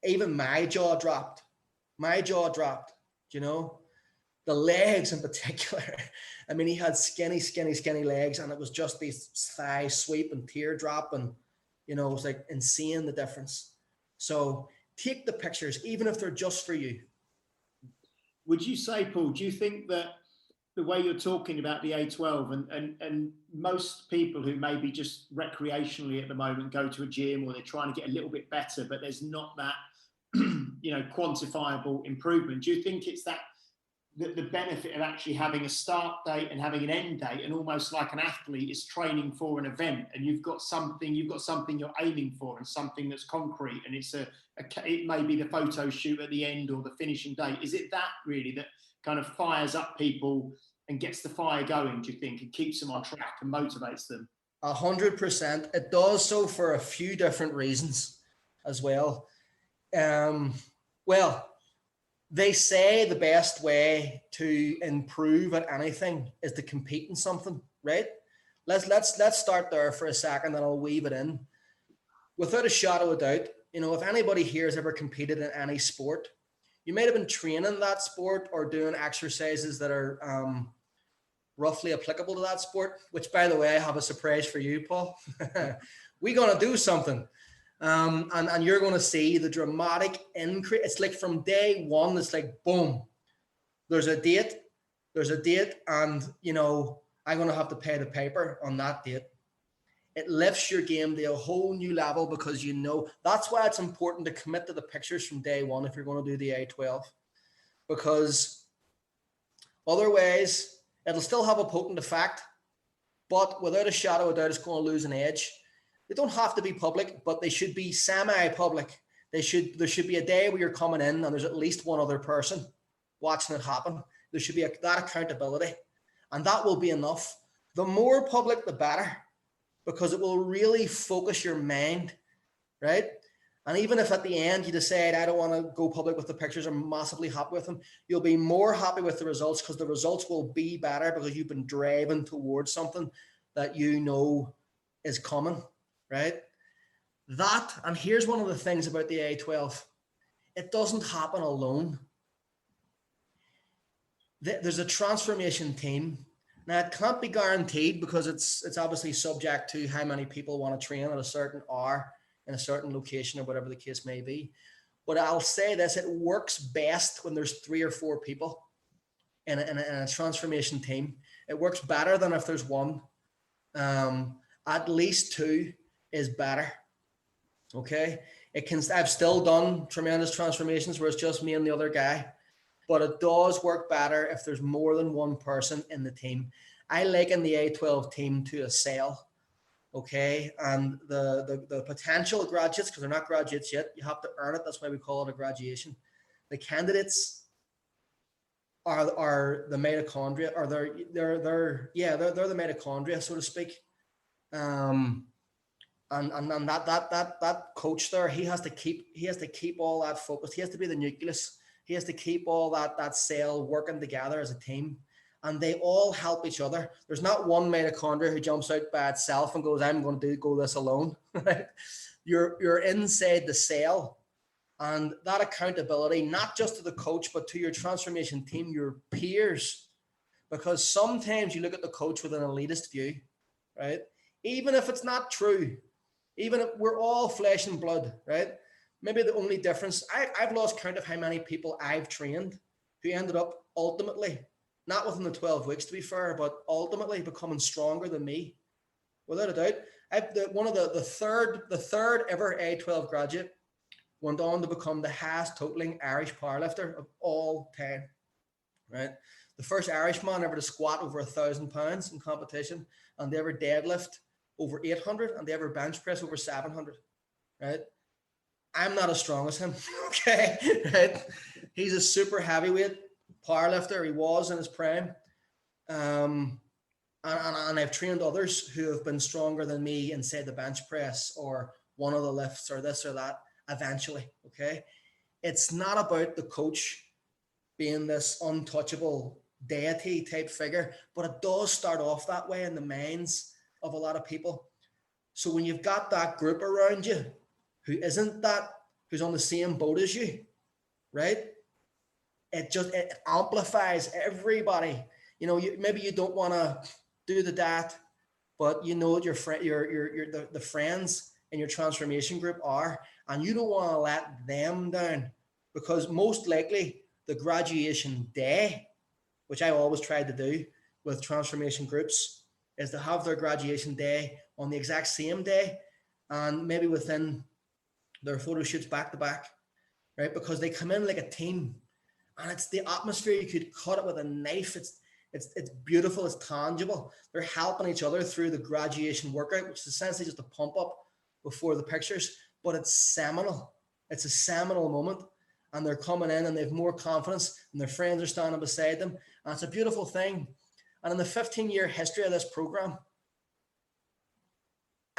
even my jaw dropped. The legs in particular. I mean, he had skinny legs, and it was just these thigh sweep and teardrop, and it was like insane, the difference. So take the pictures, even if they're just for you.
Would you say, Paul, do you think that the way you're talking about the A12 and most people who maybe just recreationally at the moment go to a gym, or they're trying to get a little bit better, but there's not that, quantifiable improvement. Do you think it's that the benefit of actually having a start date and having an end date, and almost like an athlete is training for an event, and you've got something you're aiming for, and something that's concrete, and it may be the photo shoot at the end or the finishing date. Is it that really that kind of fires up people and gets the fire going, do you think, and keeps them on track and motivates them?
100%. It does so for a few different reasons as well. Well, they say the best way to improve at anything is to compete in something, right? Let's start there for a second, and I'll weave it in. Without a shadow of doubt, you know, if anybody here has ever competed in any sport, you might have been training that sport or doing exercises that are roughly applicable to that sport, which, by the way, I have a surprise for you, Paul. We're going to do something. And you're going to see the dramatic increase. It's like from day one, it's like, boom, there's a date, and, you know, I'm going to have to pay the piper on that date. It lifts your game to a whole new level because, you know, that's why it's important to commit to the pictures from day one if you're going to do the A12, because otherwise it'll still have a potent effect, but without a shadow of doubt, it's going to lose an edge. They don't have to be public, but they should be semi-public. There should be a day where you're coming in and there's at least one other person watching it happen. There should be that accountability, and that will be enough. The more public, the better, because it will really focus your mind, right? And even if at the end you decide, I don't want to go public with the pictures, I'm massively happy with them, you'll be more happy with the results because the results will be better because you've been driving towards something that you know is coming, right? That, and here's one of the things about the A12, it doesn't happen alone. There's a transformation team. Now, it can't be guaranteed because it's obviously subject to how many people want to train at a certain hour in a certain location or whatever the case may be. But I'll say this, it works best when there's 3 or 4 people in a transformation team. It works better than if there's one. At least 2 is better. Okay? I've still done tremendous transformations where it's just me and the other guy. But it does work better if there's more than one person in the team. I liken the A12 team to a cell, okay? And the potential graduates, because they're not graduates yet, you have to earn it. That's why we call it a graduation. The candidates are the mitochondria, or they're the mitochondria, so to speak. And that coach there, he has to keep all that focused. He has to be the nucleus. He has to keep all that cell working together as a team, and they all help each other. There's not one mitochondria who jumps out by itself and goes, I'm going to go this alone. Right? You're inside the cell, and that accountability, not just to the coach, but to your transformation team, your peers, because sometimes you look at the coach with an elitist view, right? Even if it's not true, even if we're all flesh and blood, right? Maybe the only difference, I've lost count of how many people I've trained who ended up ultimately, not within the 12 weeks to be fair, but ultimately becoming stronger than me. Without a doubt. The third ever A12 graduate went on to become the highest totaling Irish powerlifter of all time, right? The first Irishman ever to squat over 1,000 pounds in competition, and they ever deadlift over 800, and they ever bench press over 700, right? I'm not as strong as him, okay? Right? He's a super heavyweight powerlifter. He was in his prime. And I've trained others who have been stronger than me in, say, the bench press or one of the lifts or this or that eventually, okay? It's not about the coach being this untouchable deity type figure, but it does start off that way in the minds of a lot of people. So when you've got that group around you, who's on the same boat as you, right? It amplifies everybody. You know, maybe you don't want to do the diet, but you know what the friends in your transformation group are, and you don't want to let them down, because most likely the graduation day, which I always tried to do with transformation groups, is to have their graduation day on the exact same day, and maybe within their photo shoots back to back, right? Because they come in like a team, and it's the atmosphere. You could cut it with a knife. It's beautiful. It's tangible. They're helping each other through the graduation workout, which is essentially just a pump up before the pictures, but it's seminal. It's a seminal moment, and they're coming in and they have more confidence, and their friends are standing beside them, and it's a beautiful thing. And in the 15-year history of this program,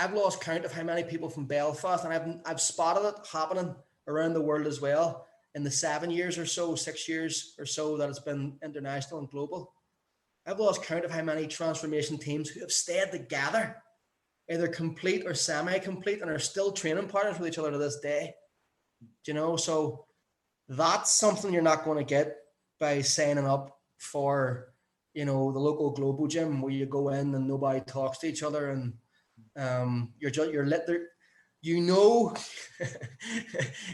I've lost count of how many people from Belfast, and I've spotted it happening around the world as well in the 6 years or so that it's been international and global. I've lost count of how many transformation teams who have stayed together, either complete or semi-complete, and are still training partners with each other to this day. you know? So that's something you're not going to get by signing up for, you know, the local global gym where you go in and nobody talks to each other, and you're lit there. You know,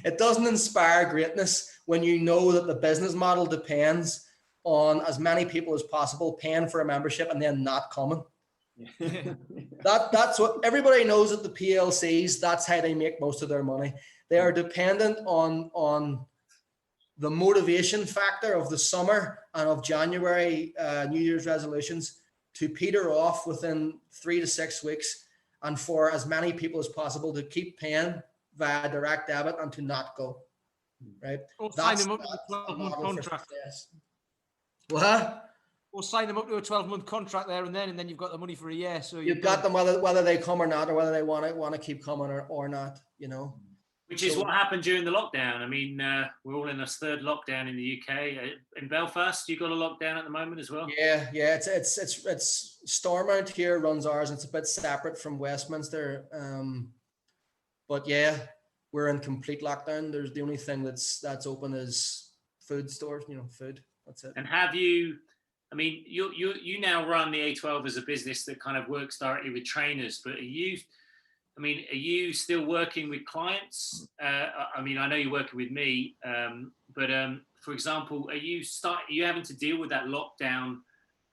it doesn't inspire greatness when you know that the business model depends on as many people as possible paying for a membership and then not coming. That's what everybody knows at the PLCs. That's how they make most of their money. They are dependent on the motivation factor of the summer and of January New Year's resolutions to peter off within 3 to 6 weeks, and for as many people as possible to keep paying via direct debit and to not go. Right?
Or sign them up to a 12-month contract.
What?
Or sign them up to a 12-month contract there and then you've got the money for a year. So
you've got them whether they come or not, or whether they want to keep coming or not, you know.
Which is what happened during the lockdown. I mean, we're all in this third lockdown in the UK. In Belfast, you got a lockdown at the moment as well.
Yeah. It's Stormont here runs ours. It's a bit separate from Westminster, but yeah, we're in complete lockdown. There's the only thing that's open is food stores. You know, food. That's it.
And have you? I mean, you now run the A12 as a business that kind of works directly with trainers, but are you still working with clients? I mean, I know you're working with me, but for example, are you having to deal with that lockdown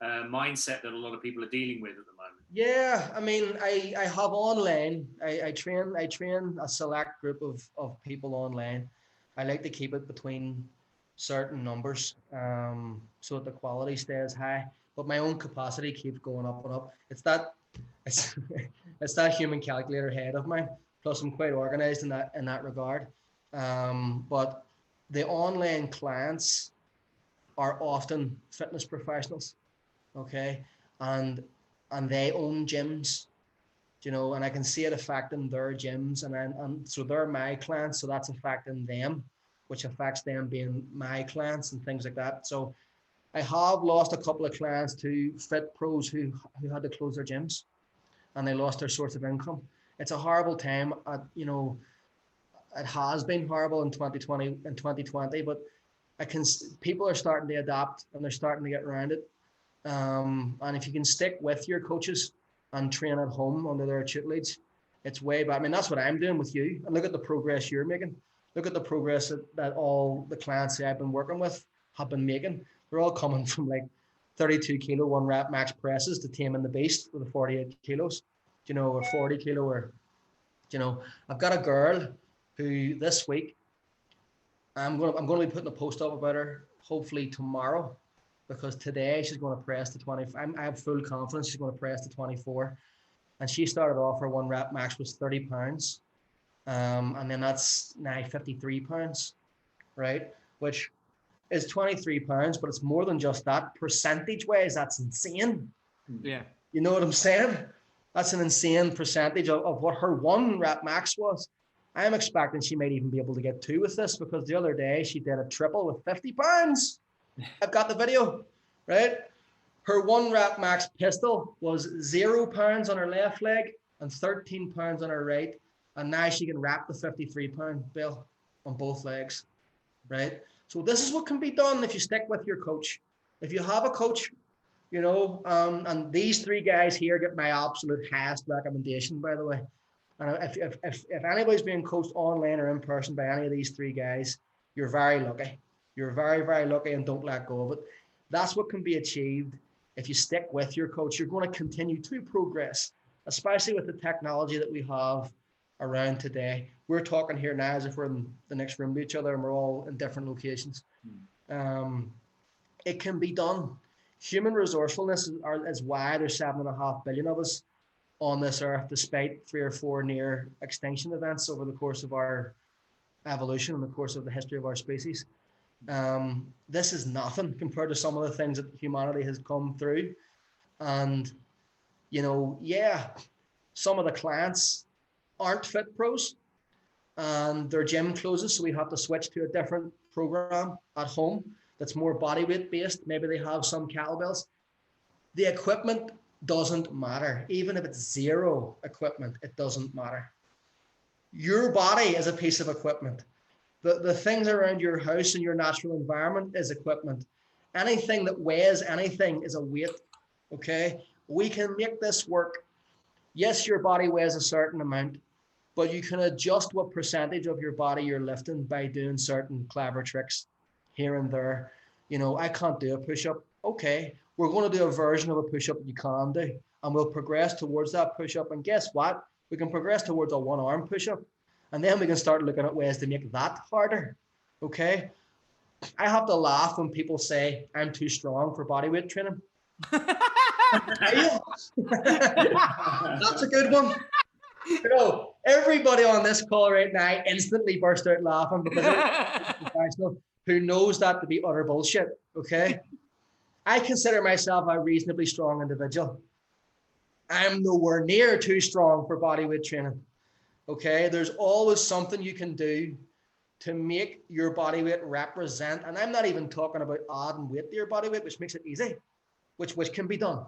mindset that a lot of people are dealing with at the moment?
Yeah, I mean, I have online. I train a select group of people online. I like to keep it between certain numbers, so that the quality stays high, but my own capacity keeps going up and up. It's that human calculator head of mine. Plus, I'm quite organized in that regard. But the online clients are often fitness professionals, okay, and they own gyms, you know, and I can see it affecting their gyms, and so they're my clients, so that's affecting them, which affects them being my clients and things like that. So I have lost a couple of clients to fit pros who had to close their gyms, and they lost their source of income. It's a horrible time. You know, it has been horrible in 2020, but people are starting to adapt and they're starting to get around it. And if you can stick with your coaches and train at home under their tutelage, it's way better. I mean, that's what I'm doing with you. And look at the progress you're making. Look at the progress that all the clients that I've been working with have been making. They're all coming from like 32 kilo 1 rep max presses to taming the beast with the 48 kilos, you know, or 40 kilo, or, you know, I've got a girl who this week, I'm going to be putting a post up about her hopefully tomorrow, because today she's going to press to 20. I have full confidence she's going to press to 24, and she started off her 1 rep max was 30 pounds. And then that's now 53 pounds, right? Which is 23 pounds, but it's more than just that. Percentage wise, that's insane.
Yeah.
You know what I'm saying? That's an insane percentage of what her 1 rep max was. I'm expecting she might even be able to get 2 with this, because the other day she did a triple with 50 pounds. I've got the video, right? Her 1 rep max pistol was 0 pounds on her left leg and 13 pounds on her right. And now she can wrap the 53-pound bill on both legs, right? So this is what can be done if you stick with your coach. If you have a coach, you know, and these 3 guys here get my absolute highest recommendation, by the way. And if anybody's being coached online or in person by any of these 3 guys, you're very lucky. You're very, very lucky, and don't let go of it. That's what can be achieved if you stick with your coach. You're going to continue to progress, especially with the technology that we have around today. We're talking here now as if we're in the next room to each other, and we're all in different locations. It can be done. Human resourcefulness is why there's 7.5 billion of us on this earth, despite 3 or 4 near extinction events over the course of our evolution and the course of the history of our species. This is nothing compared to some of the things that humanity has come through. And, you know, yeah, some of the clients aren't fit pros and their gym closes, so we have to switch to a different program at home that's more body weight based. Maybe they have some kettlebells. The equipment doesn't matter. Even if it's 0 equipment, it doesn't matter. Your body is a piece of equipment. The things around your house and your natural environment is equipment. Anything that weighs anything is a weight. Okay, we can make this work. Yes, your body weighs a certain amount, but you can adjust what percentage of your body you're lifting by doing certain clever tricks here and there. You know, I can't do a push-up. Okay, we're going to do a version of a push-up that you can do, and we'll progress towards that push-up. And guess what? We can progress towards a one-arm push-up, and then we can start looking at ways to make that harder. Okay, I have to laugh when people say I'm too strong for bodyweight training. That's a good one. You know, everybody on this call right now instantly burst out laughing because they're professional who knows that to be utter bullshit. Okay, I consider myself a reasonably strong individual. I'm nowhere near too strong for bodyweight training. Okay, there's always something you can do to make your body weight represent, and I'm not even talking about adding weight to your body weight, which makes it easy, which can be done.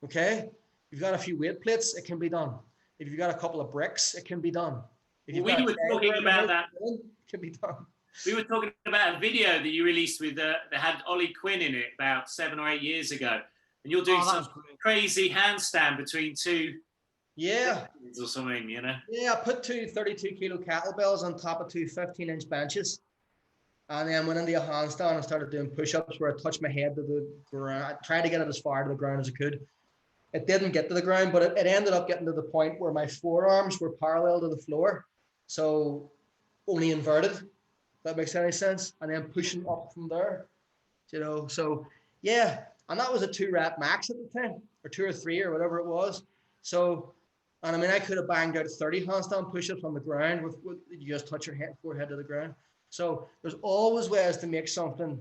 Okay, you've got a few weight plates, it can be done. If you've got a couple of bricks, it can be done.
We were talking about that.
It can be done.
We were talking about a video that you released with that had Ollie Quinn in it about 7 or 8 years ago, and you're doing some crazy handstand between two.
Yeah.
Or something, you know.
Yeah, I put two 32-kilo kettlebells on top of two 15-inch benches, and then went into a handstand and started doing push-ups where I touched my head to the ground. I tried to get it as far to the ground as I could. It didn't get to the ground, but it ended up getting to the point where my forearms were parallel to the floor, so only inverted. If that makes any sense. And then pushing up from there, you know. So yeah, and that was a 2-rep max at the time, or 2 or 3 or whatever it was. So, and I mean, I could have banged out 30 handstand push-ups on the ground with you just touch your forehead to the ground. So there's always ways to make something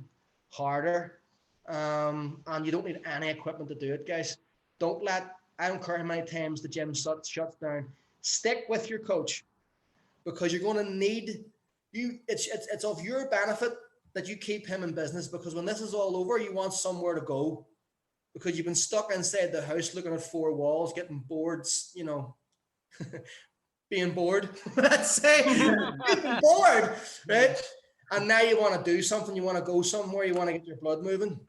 harder, and you don't need any equipment to do it, guys. I don't care how many times the gym shuts down. Stick with your coach, because you're going to need you. It's of your benefit that you keep him in business, because when this is all over, you want somewhere to go, because you've been stuck inside the house looking at 4 walls, getting bored, you know, being bored. Let's say being bored, right? And now you want to do something. You want to go somewhere. You want to get your blood moving.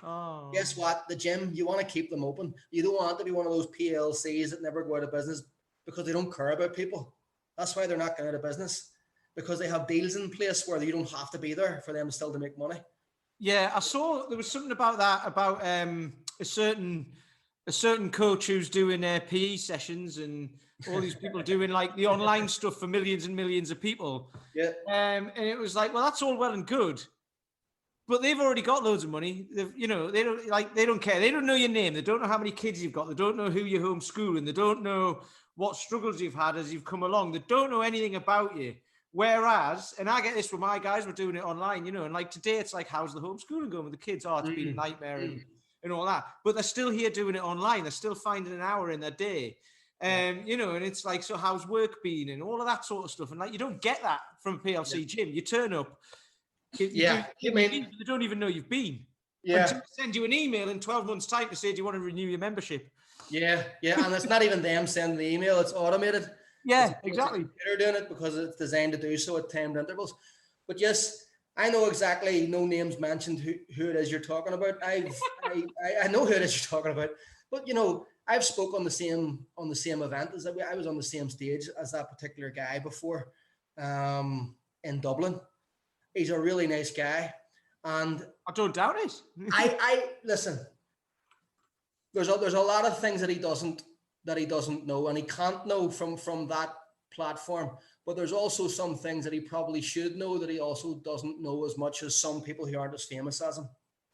Oh.
Guess what? The gym, you want to keep them open. You don't want to be one of those PLCs that never go out of business because they don't care about people. That's why they're not going out of business, because they have deals in place where you don't have to be there for them still to make money.
Yeah, I saw there was something about that, about a certain coach who's doing PE sessions and all these people doing like the online stuff for millions and millions of people.
Yeah.
And it was like, well, that's all well and good, but they've already got loads of money. They don't care. They don't know your name. They don't know how many kids you've got. They don't know who you're homeschooling. They don't know what struggles you've had as you've come along. They don't know anything about you. Whereas, and I get this with my guys, we're doing it online, you know, and like today it's like, how's the homeschooling going with the kids? Oh, it's been a nightmare and all that. But they're still here doing it online. They're still finding an hour in their day. You know, and it's like, so how's work been and all of that sort of stuff. And like, you don't get that from a PLC gym. You turn up. They don't even know you've been.
Yeah.
Until they send you an email in 12 months' time to say, do you want to renew your membership?
Yeah. And it's not even them sending the email. It's automated.
Yeah, exactly.
They're doing it because it's designed to do so at timed intervals. But yes, I know exactly, no names mentioned, who it is you're talking about. I know who it is you're talking about. But, you know, I've spoke on the same event as that. I was on the same stage as that particular guy before in Dublin. He's a really nice guy. And
I don't doubt it.
I listen, there's a lot of things that he doesn't know, and he can't know from that platform. But there's also some things that he probably should know that he also doesn't know as much as some people who aren't as famous as him,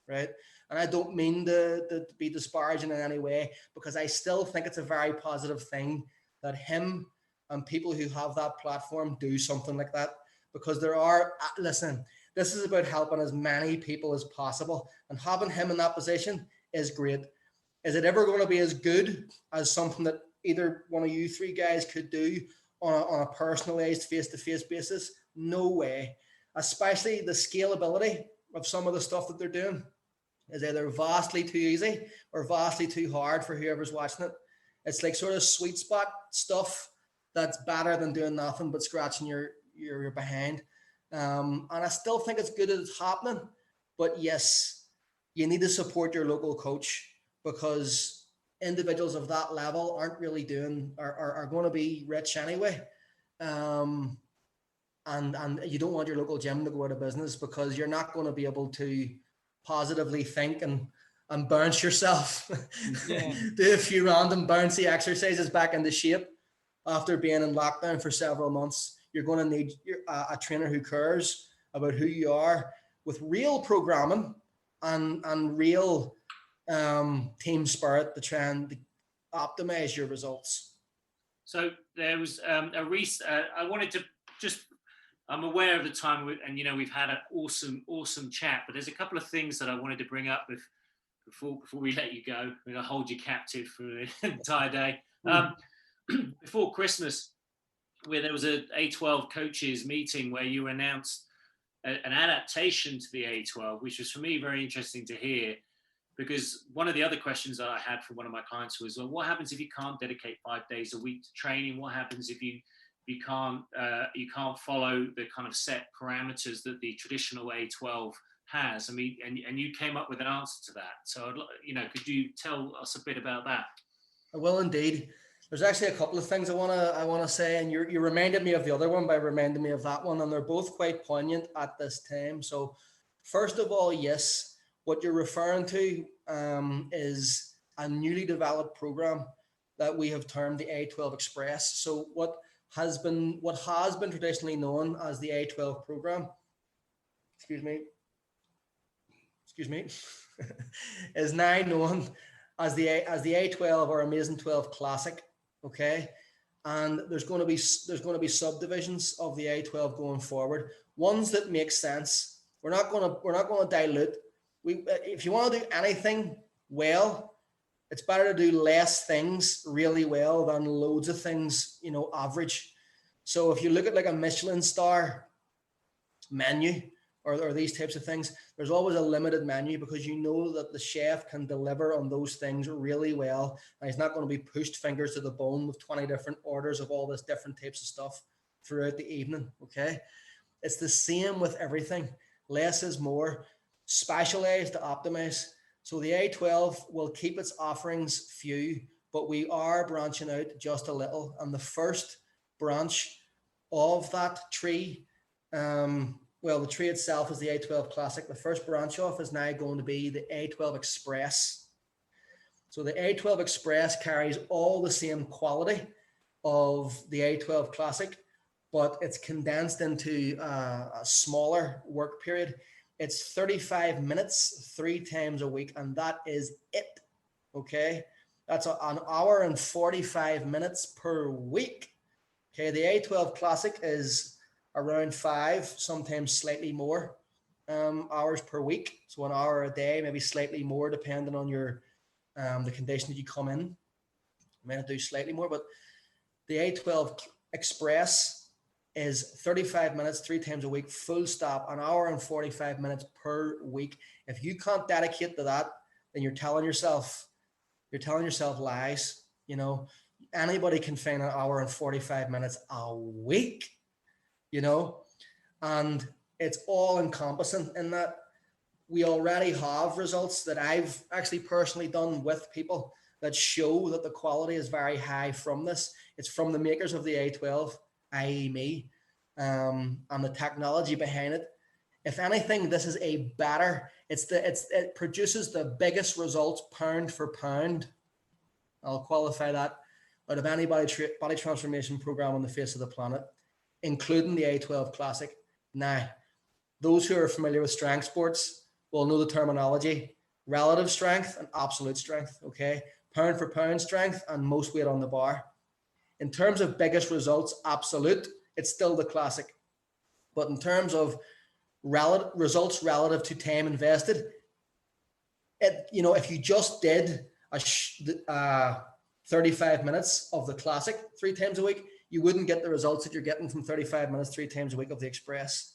right? And I don't mean to be disparaging in any way, because I still think it's a very positive thing that him and people who have that platform do something like that, because listen, this is about helping as many people as possible, and having him in that position is great. Is it ever going to be as good as something that either one of you 3 guys could do on a personalized face-to-face basis? No way. Especially the scalability of some of the stuff that they're doing is either vastly too easy or vastly too hard for whoever's watching it. It's like sort of sweet spot stuff that's better than doing nothing but scratching your behind. And I still think it's good that it's happening. But yes, you need to support your local coach, because individuals of that level aren't really are going to be rich anyway. And you don't want your local gym to go out of business, because you're not going to be able to positively think and bounce yourself.
Yeah.
Do a few random bouncy exercises back into shape after being in lockdown for several months. You're going to need a trainer who cares about who you are, with real programming and real team spirit to try and optimize your results.
So there was I wanted to just, I'm aware of the time, and we've had an awesome chat, but there's a couple of things that I wanted to bring up before we let you go. We're going to hold you captive for the entire day. Before Christmas, where there was a A12 coaches meeting where you announced an adaptation to the A12, which was for me very interesting to hear, because one of the other questions that I had from one of my clients was, well, what happens if you can't dedicate 5 days a week to training? What happens if you can't follow the kind of set parameters that the traditional A12 has? I mean, and you came up with an answer to that. So, could you tell us a bit about that?
I will indeed. There's actually a couple of things I want to say, and you reminded me of the other one by reminding me of that one, and they're both quite poignant at this time. So, first of all, yes, what you're referring to is a newly developed program that we have termed the A12 Express. So, what has been traditionally known as the A12 program, excuse me, is now known as the A12 or Amazing 12 Classic. Okay, and there's going to be subdivisions of the A12 going forward, ones that make sense. We're not going to dilute. If you want to do anything well, it's better to do less things really well than loads of things, average. So if you look at like a Michelin star menu or these types of things, there's always a limited menu, because you know that the chef can deliver on those things really well, and he's not going to be pushed fingers to the bone with 20 different orders of all this different types of stuff throughout the evening. Okay, it's the same with everything. Less is more. Specialize to optimize. So the A12 will keep its offerings few, but we are branching out just a little, and the first branch of that tree, the tree itself is the A12 Classic. The first branch off is now going to be the A12 Express. So the A12 Express carries all the same quality of the A12 Classic, but it's condensed into a smaller work period. It's 35 minutes 3 times a week, and that is it. Okay, that's an hour and 45 minutes per week. Okay, the A12 Classic is around 5, sometimes slightly more hours per week. So an hour a day, maybe slightly more, depending on your the condition that you come in. You may have to do slightly more, but the A12 Express is 35 minutes 3 times a week, full stop, an hour and 45 minutes per week. If you can't dedicate to that, then you're telling yourself lies. Anybody can find an hour and 45 minutes a week. And it's all encompassing in that we already have results that I've actually personally done with people that show that the quality is very high from this. It's from the makers of the A12, i.e. me, and the technology behind it. If anything, this is a better, it produces the biggest results pound for pound. I'll qualify that out of any body transformation program on the face of the planet, including the A12 Classic. Now, those who are familiar with strength sports will know the terminology: relative strength and absolute strength. Okay, pound for pound strength and most weight on the bar. In terms of biggest results, absolute, it's still the Classic. But in terms of results relative to time invested, if you just did 35 minutes of the Classic 3 times a week, you wouldn't get the results that you're getting from 35 minutes 3 times a week of the Express.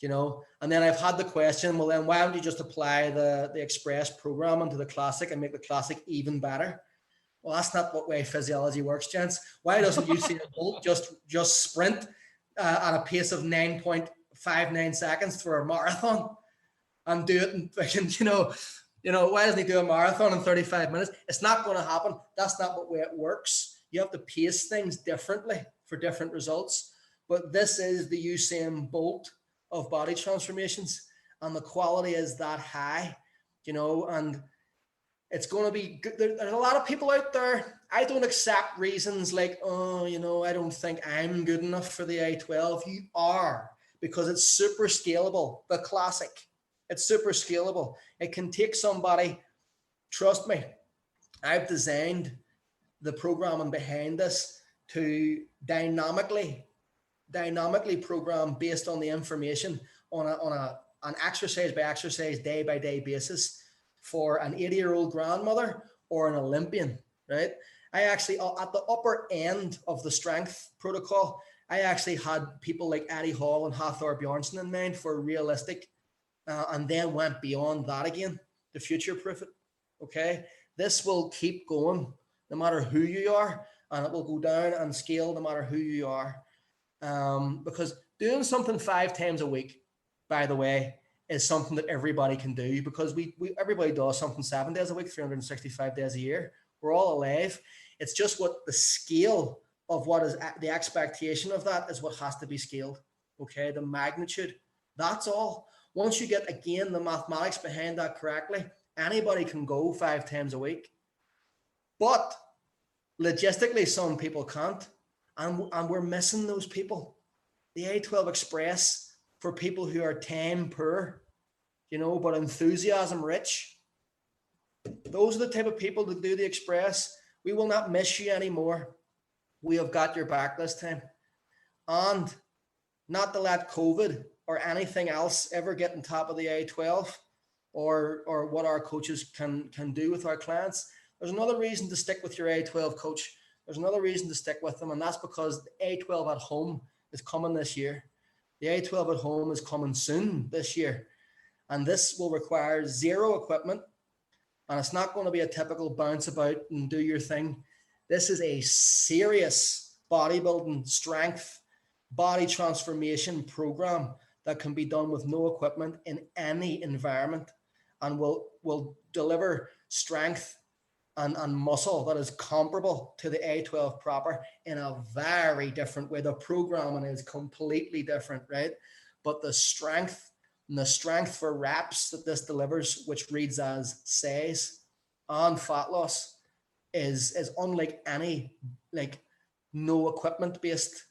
And then I've had the question, well, then why don't you just apply the Express program into the Classic and make the Classic even better? Well, that's not what way physiology works, gents. Why doesn't Usain Bolt just sprint at a pace of 9.5 5-9 seconds for a marathon and do it in freaking, why doesn't he do a marathon in 35 minutes? It's not going to happen. That's not the way it works. You have to pace things differently for different results. But this is the Usain Bolt of body transformations, and the quality is that high, and it's going to be good. There's a lot of people out there. I don't accept reasons like, I don't think I'm good enough for the A12. You are, because it's super scalable. The classic. It's super scalable. It can take somebody, trust me, I've designed the programming behind this to dynamically program based on the information on an exercise by exercise, day by day basis for an 80-year-old grandmother or an Olympian, right? I actually, at the upper end of the strength protocol, I actually had people like Eddie Hall and Hathor Bjornsson in mind for realistic, and then went beyond that again to future-proof it, okay? This will keep going no matter who you are, and it will go down and scale no matter who you are. Because doing something 5 times a week, by the way, is something that everybody can do, because everybody does something 7 days a week, 365 days a year. We're all alive. It's just what the scale of what is the expectation of that is what has to be scaled. Okay, the magnitude. That's all. Once you get, again, the mathematics behind that correctly, anybody can go 5 times a week. But logistically, some people can't. And we're missing those people. The A12 Express for people who are time poor, but enthusiasm rich. Those are the type of people that do the Express. We will not miss you anymore. We have got your back this time. And not to let COVID or anything else ever get on top of the A12 or what our coaches can do with our clients. There's another reason to stick with your A12 coach. There's another reason to stick with them, and that's because the A12 at home is coming this year. The A12 at home is coming soon this year, and this will require zero equipment, and it's not going to be a typical bounce about and do your thing. This is a serious bodybuilding, strength, body transformation program that can be done with no equipment in any environment, and will deliver strength and muscle that is comparable to the A12 proper in a very different way. The programming is completely different, right? But the strength for reps that this delivers, which reads as size and fat loss, is unlike any no equipment based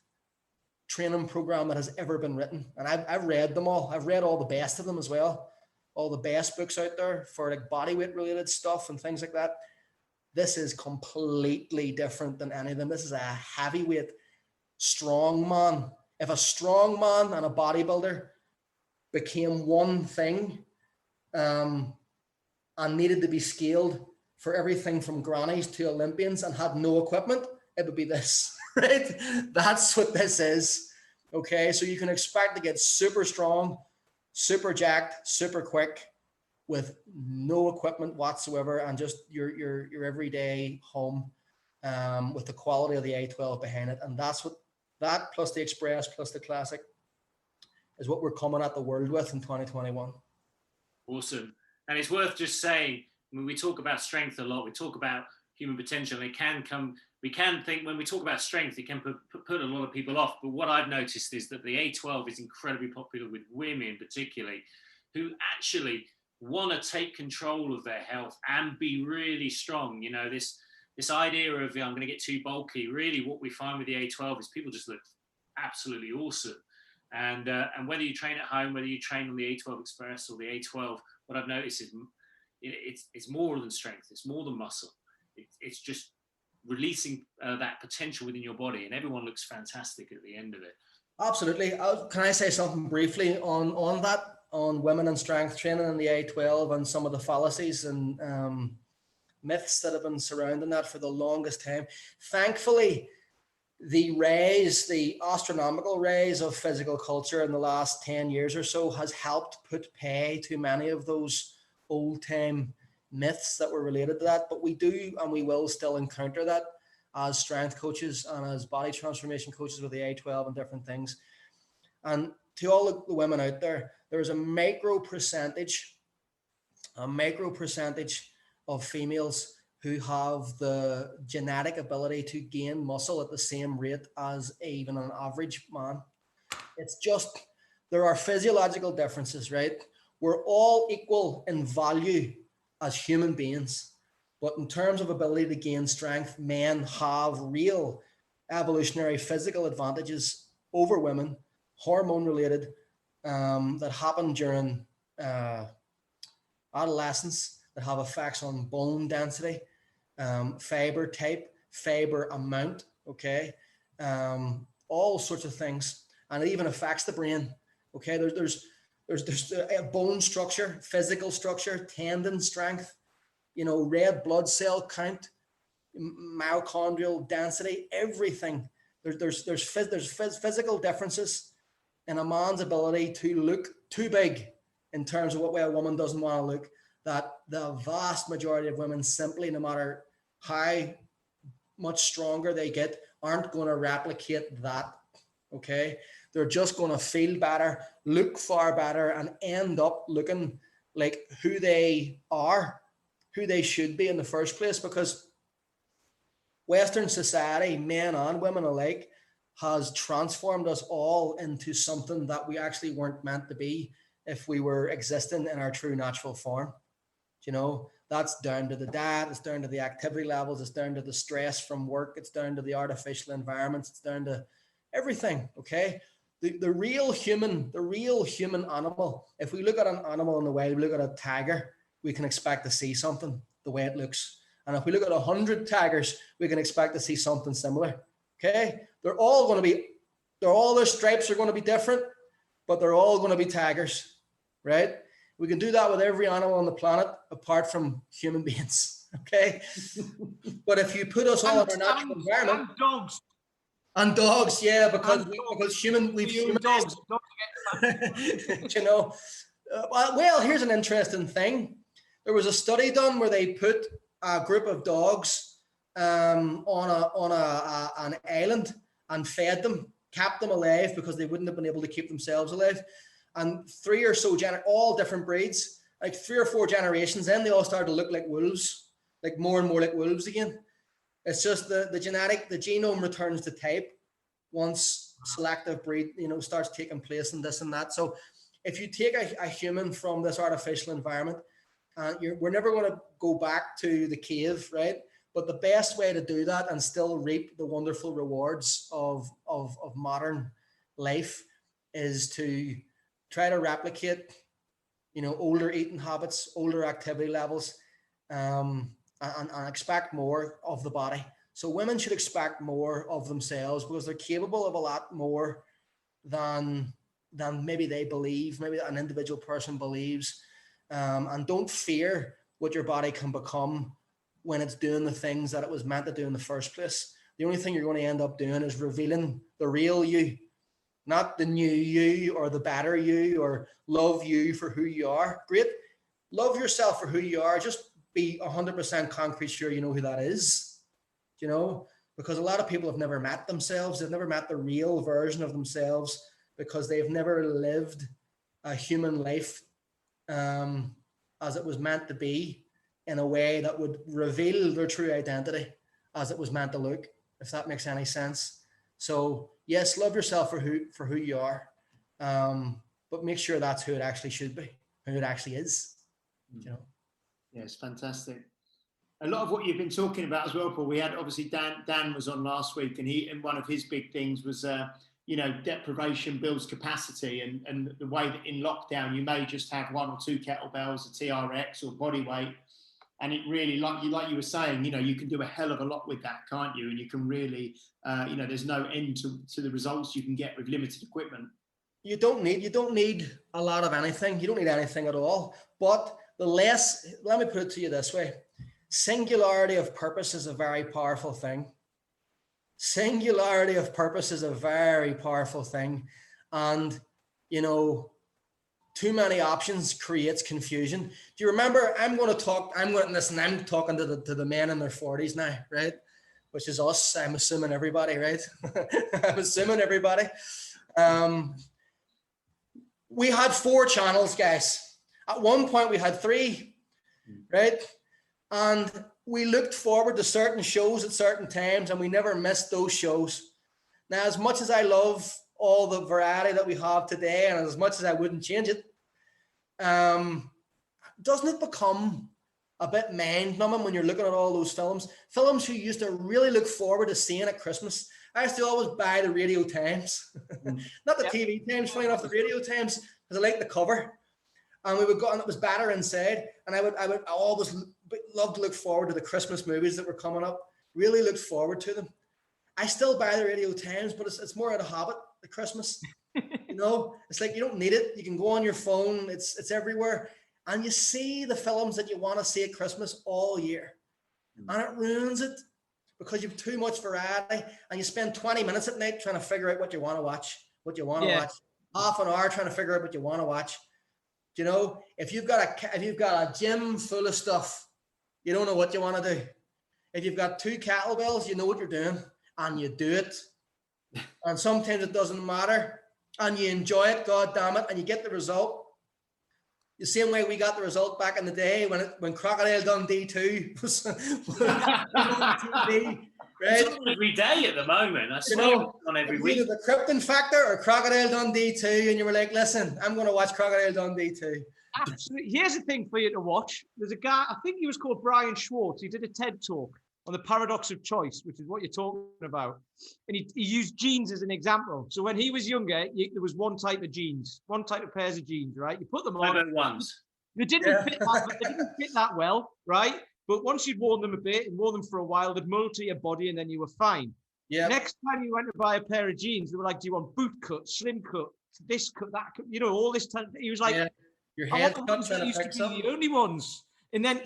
training program that has ever been written. And I've read them all. I've read all the best of them as well. All the best books out there for body weight related stuff and things like that. This is completely different than any of them. This is a heavyweight strong man. If a strong man and a bodybuilder became one thing and needed to be scaled for everything from grannies to Olympians and had no equipment, it would be this, right? That's what this is. Okay, so you can expect to get super strong, super jacked, super quick, with no equipment whatsoever, and just your everyday home, with the quality of the A12 behind it. And that's what that plus the Express plus the Classic is what we're coming at the world with in 2021.
Awesome. And it's worth just saying, when we talk about strength a lot, we talk about human potential. We can think when we talk about strength, it can put a lot of people off. But what I've noticed is that the A12 is incredibly popular with women, particularly, who actually want to take control of their health and be really strong. This idea of I'm going to get too bulky, really what we find with the A12 is people just look absolutely awesome. And whether you train at home, whether you train on the A12 Express or the A12, what I've noticed is it's more than strength, it's more than muscle. It's just releasing that potential within your body, and everyone looks fantastic at the end of it.
Absolutely. Can I say something briefly on that? On women and strength training in the A12 and some of the fallacies and myths that have been surrounding that for the longest time. Thankfully, the astronomical rise of physical culture in the last 10 years or so has helped put pay to many of those old time myths that were related to that. But we do and we will still encounter that as strength coaches and as body transformation coaches with the A12 and different things. And to all the women out there, there's a micro percentage of females who have the genetic ability to gain muscle at the same rate as even an average man. It's just, there are physiological differences, right? We're all equal in value as human beings. But in terms of ability to gain strength, men have real evolutionary physical advantages over women, hormone related, that happen during adolescence, that have effects on bone density, fiber type, fiber amount, okay? All sorts of things. And it even affects the brain, okay? There's bone structure, physical structure, tendon strength, red blood cell count, mitochondrial density, everything. There's physical differences in a man's ability to look too big in terms of what way a woman doesn't want to look, that the vast majority of women simply, no matter how much stronger they get, aren't going to replicate that, okay? They're just going to feel better, look far better, and end up looking like who they are, who they should be in the first place, because Western society, men and women alike, has transformed us all into something that we actually weren't meant to be if we were existing in our true natural form. That's down to the diet, it's down to the activity levels, it's down to the stress from work, it's down to the artificial environments, it's down to everything, okay? The real human animal, if we look at an animal in the way we look at a tiger, we can expect to see something the way it looks. And if we look at 100 tigers, we can expect to see something similar, okay? All their stripes are going to be different, but they're all going to be tigers, right? We can do that with every animal on the planet apart from human beings, okay? But if you put us all in our natural environment, and dogs, yeah, because we've human dogs. Well, here's an interesting thing. There was a study done where they put a group of dogs on an island and fed them, kept them alive because they wouldn't have been able to keep themselves alive. And 3 or so all different breeds, like 3 or 4 generations in, they all started to look like wolves, like more and more like wolves again. It's just the genome returns to type once selective breed, starts taking place and this and that. So if you take a human from this artificial environment, we're never going to go back to the cave, right? But the best way to do that and still reap the wonderful rewards of modern life is to try to replicate, older eating habits, older activity levels, and expect more of the body. So women should expect more of themselves because they're capable of a lot more than maybe they believe, maybe an individual person believes. And don't fear what your body can become when it's doing the things that it was meant to do in the first place. The only thing you're going to end up doing is revealing the real you, not the new you or the better you, or love you for who you are. Great. Love yourself for who you are. Just be 100% concrete sure you know who that is, because a lot of people have never met themselves. They've never met the real version of themselves because they've never lived a human life as it was meant to be, in a way that would reveal their true identity as it was meant to look, if that makes any sense. So yes, love yourself for who you are, but make sure that's who it actually should be, who it actually is.
Yeah, it's fantastic. A lot of what you've been talking about as well, Paul. We had obviously Dan was on last week, and one of his big things was deprivation builds capacity, and the way that in lockdown you may just have 1 or 2 kettlebells, a TRX or body weight, and it really, like you were saying, you can do a hell of a lot with that, can't you? And you can really, there's no end to the results you can get with limited equipment.
You don't need a lot of anything. You don't need anything at all. But let me put it to you this way: singularity of purpose is a very powerful thing. Singularity of purpose is a very powerful thing. And, too many options creates confusion. Do you remember, I'm talking to the men in their 40s now, right? Which is us. I'm assuming everybody, right? I'm assuming everybody. we had 4 channels, guys. At one point, we had 3, right? And we looked forward to certain shows at certain times, and we never missed those shows. Now, as much as I love all the variety that we have today, and as much as I wouldn't change it, doesn't it become a bit mind-numbing when you're looking at all those films who used to really look forward to seeing at Christmas? I used to always buy the Radio Times, not the TV Times, funny enough, the Radio Times, because I like the cover. And we would go, and it was better inside. And I would always love to look forward to the Christmas movies that were coming up. Really looked forward to them. I still buy the Radio Times, but it's more out of habit at Christmas. You know, it's like you don't need it. You can go on your phone. It's everywhere. And you see the films that you want to see at Christmas all year. And it ruins it because you have too much variety. And you spend 20 minutes at night trying to figure out what you want to watch, watch. Half an hour trying to figure out what you want to watch. You know, if you've got a gym full of stuff, you don't know what you want to do. If you've got 2 kettlebells, you know what you're doing, and you do it. And sometimes it doesn't matter, and you enjoy it, God damn it, and you get the result. The same way we got the result back in the day when Crocodile Dundee 2 was on TV, right?
It's on every day at the moment. I swear it's on every week.
Either the Krypton Factor or Crocodile Dundee 2, and you were like, listen, I'm going to watch Crocodile Dundee 2.
Absolutely. Here's a thing for you to watch. There's a guy, I think he was called Brian Schwartz. He did a TED talk on the paradox of choice, which is what you're talking about. And he used jeans as an example. So when he was younger, there was one type of jeans, one type of pairs of jeans, right? You put them on.
Ones.
They didn't fit that well, right? But once you'd worn them a bit and worn them for a while, they'd mold to your body and then you were fine. Yeah. Next time you went to buy a pair of jeans, they were like, do you want boot cut, slim cut, this cut, that cut, you know, all this time. He was like,
your head
cuts used to be the only ones. And then,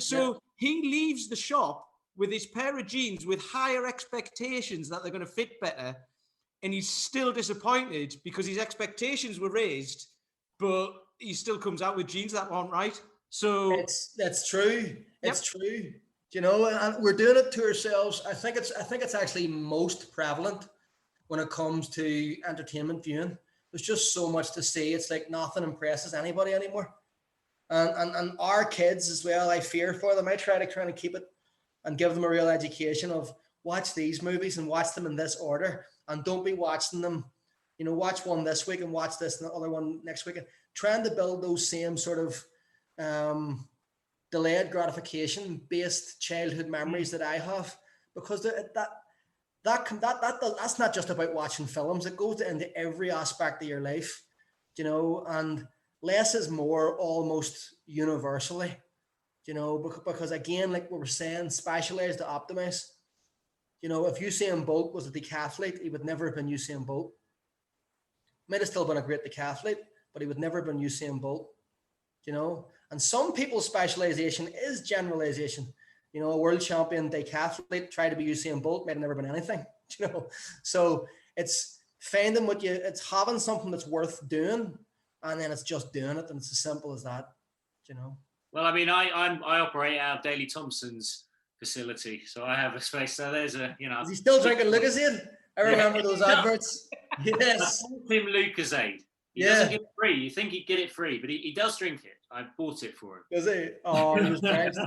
he leaves the shop with his pair of jeans with higher expectations that they're going to fit better. And he's still disappointed because his expectations were raised, but he still comes out with jeans that aren't right. So
that's true. It's true. You know, and we're doing it to ourselves. I think it's actually most prevalent when it comes to entertainment viewing. There's just so much to see. It's like nothing impresses anybody anymore. And our kids as well, I fear for them. I try to keep it and give them a real education of watch these movies and watch them in this order. And don't be watching them, you know, watch one this week and watch this and the other one next week. And trying to build those same sort of delayed gratification based childhood memories that I have, because that's not just about watching films. It goes into every aspect of your life, you know, and less is more almost universally, you know, because again, like we were saying, specialize to optimize. You know, if Usain Bolt was a decathlete, he would never have been Usain Bolt. Might have still been a great decathlete, but he would never have been Usain Bolt, you know. And some people's specialization is generalization. You know, a world champion decathlete tried to be Usain Bolt, might have never been anything, you know. So it's finding it's having something that's worth doing, and then it's just doing it, and it's as simple as that, you know.
Well, I mean, I operate out of Daley Thompson's facility, so I have a space. So there's a, you know.
Is he still drinking Lucozade? I remember those adverts. Yes.
I bought him Lucozade. He doesn't get it free. You think he'd get it free, but he does drink it. I bought it for him.
Does he? Oh, he was nice.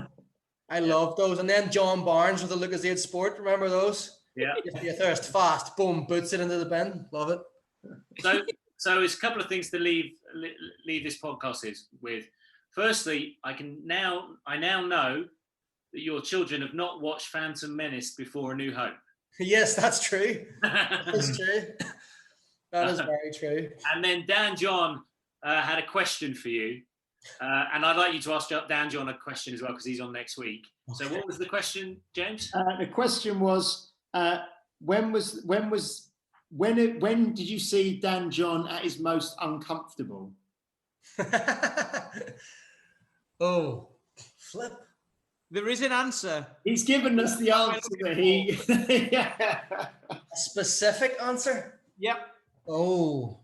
I love those. And then John Barnes with the Lucozade Sport. Remember those?
Yeah.
If you thirst fast, boom, boots it into the bin. Love it.
So it's a couple of things to leave this podcast with. Firstly, I now know that your children have not watched Phantom Menace before A New Hope.
Yes, that's true. That's true. That is very true.
And then Dan John had a question for you. And I'd like you to ask Dan John a question as well, because he's on next week. Okay. So what was the question, James?
The question was, when did you see Dan John at his most uncomfortable?
Oh, flip.
There is an answer.
He's given us the answer that he...
A specific answer?
Yep.
Oh,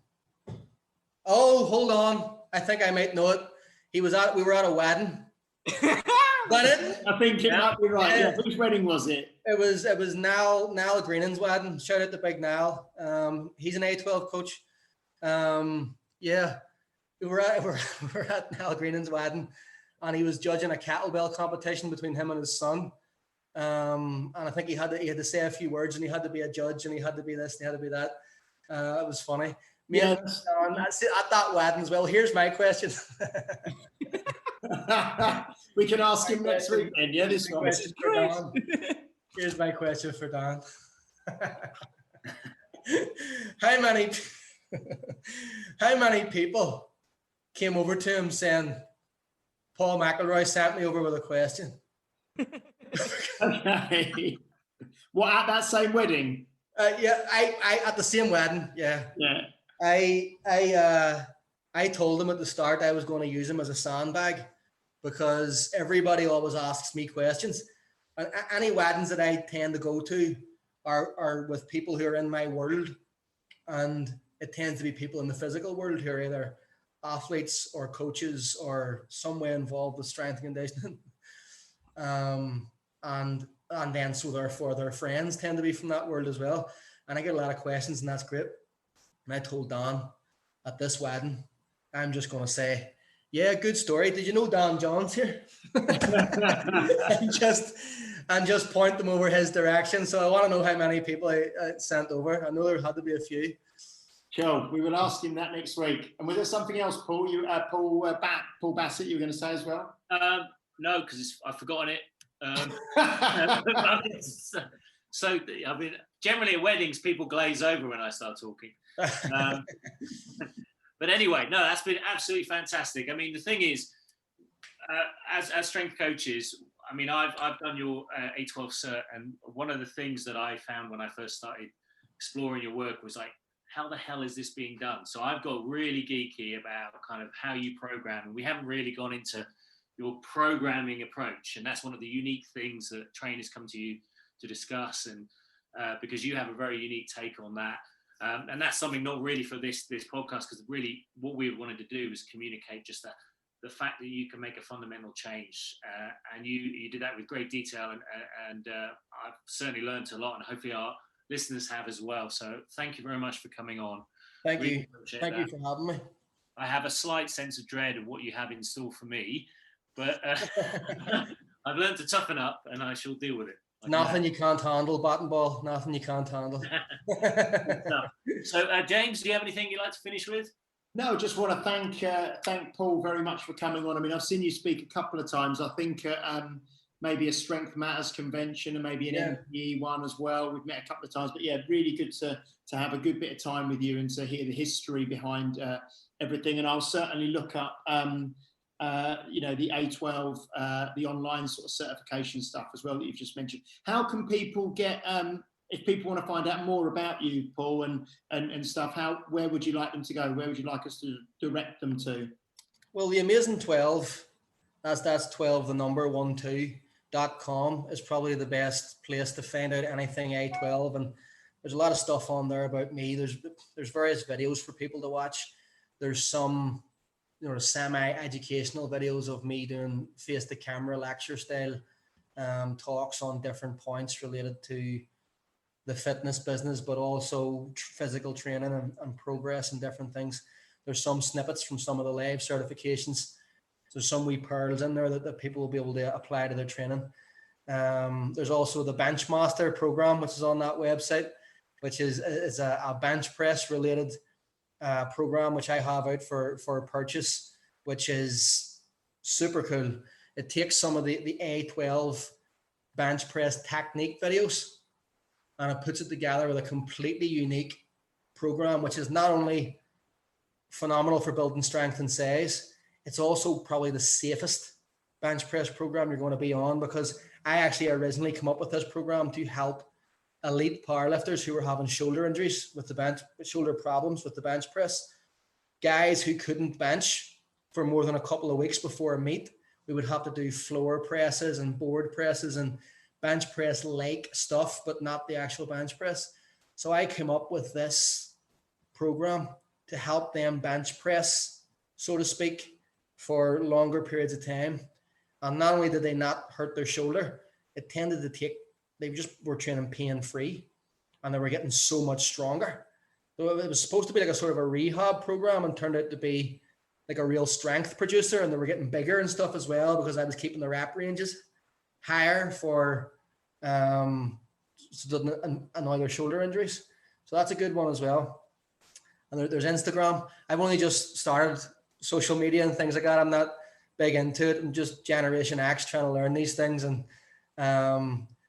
hold on. I think I might know it. We were at a wedding. Is that it?
I think it might be right. Yeah. Whose wedding was it?
It was Niall Greenan's wedding. Shout out to Big Niall. He's an A12 coach. Yeah. we were at Nell Greenan's wedding, and he was judging a kettlebell competition between him and his son. And I think he had to say a few words, and he had to be a judge, and he had to be this, and he had to be that. It was funny.
Yeah.
At that wedding as well. Here's my question.
We can ask him next week then. Yeah, this one.
Here's my question for Dan. How many people came over to him saying, Paul McIlroy sent me over with a question?
Okay. What, at that same wedding?
Yeah, I at the same wedding. Yeah. I told him at the start I was going to use him as a sandbag, because everybody always asks me questions. And any weddings that I tend to go to are with people who are in my world, and it tends to be people in the physical world who are either athletes or coaches or some way involved with strength and conditioning. And then so therefore their friends tend to be from that world as well. And I get a lot of questions, and that's great. And I told Dan at this wedding, I'm just going to say, yeah, good story. Did you know Dan John's here? and just point them over his direction. So I want to know how many people I sent over. I know there had to be a few.
Sure, we will ask him that next week. And was there something else, Paul? Paul Bassett, you were going to say as well?
No, because I've forgotten it. So I mean, generally at weddings, people glaze over when I start talking. But anyway, no, that's been absolutely fantastic. I mean, the thing is, as strength coaches, I mean, I've done your A12 cert, and one of the things that I found when I first started exploring your work was like, how the hell is this being done? So I've got really geeky about kind of how you program, and we haven't really gone into your programming approach, and that's one of the unique things that trainers come to you to discuss, and because you have a very unique take on that. And that's something not really for this podcast, because really what we wanted to do was communicate just the fact that you can make a fundamental change, and you did that with great detail, and I've certainly learned a lot, and hopefully our listeners have as well. So thank you very much for coming on.
Thank you for having me.
I have a slight sense of dread of what you have in store for me, but I've learned to toughen up, and I shall deal with it.
Nothing you can't handle, bat and ball. Nothing you can't handle.
So, James, do you have anything you'd like to finish with?
No, just want to thank Paul very much for coming on. I mean, I've seen you speak a couple of times. I think maybe a Strength Matters convention, and maybe an MPE one as well. We've met a couple of times, but yeah, really good to have a good bit of time with you and to hear the history behind everything. And I'll certainly look up the A12, the online sort of certification stuff as well that you've just mentioned. How can people get, if people want to find out more about you, Paul, and stuff, where would you like them to go? Where would you like us to direct them to?
Well, the Amazing 12, that's 12, the number 12.com is probably the best place to find out anything A12. And there's a lot of stuff on there about me. There's various videos for people to watch. There's some semi-educational videos of me doing face-to-camera lecture style talks on different points related to the fitness business, but also physical training and progress and different things. There's some snippets from some of the live certifications. There's some wee pearls in there that people will be able to apply to their training. There's also the Benchmaster program, which is on that website, which is a bench press related program, which I have out for purchase, which is super cool. It takes some of the A12 bench press technique videos, and it puts it together with a completely unique program, which is not only phenomenal for building strength and size, it's also probably the safest bench press program you're going to be on, because I actually originally come up with this program to help elite powerlifters who were having shoulder injuries with shoulder problems with the bench press, guys who couldn't bench for more than a couple of weeks before a meet. We would have to do floor presses and board presses and bench press like stuff, but not the actual bench press. So I came up with this program to help them bench press, so to speak, for longer periods of time. And not only did they not hurt their shoulder, it tended to they just were training pain-free, and they were getting so much stronger. So it was supposed to be like a sort of a rehab program, and turned out to be like a real strength producer, and they were getting bigger and stuff as well because I was keeping the rep ranges higher for so doesn't annoy their shoulder injuries. So that's a good one as well. And there's Instagram. I've only just started social media and things like that. I'm not big into it. I'm just Generation X trying to learn these things. And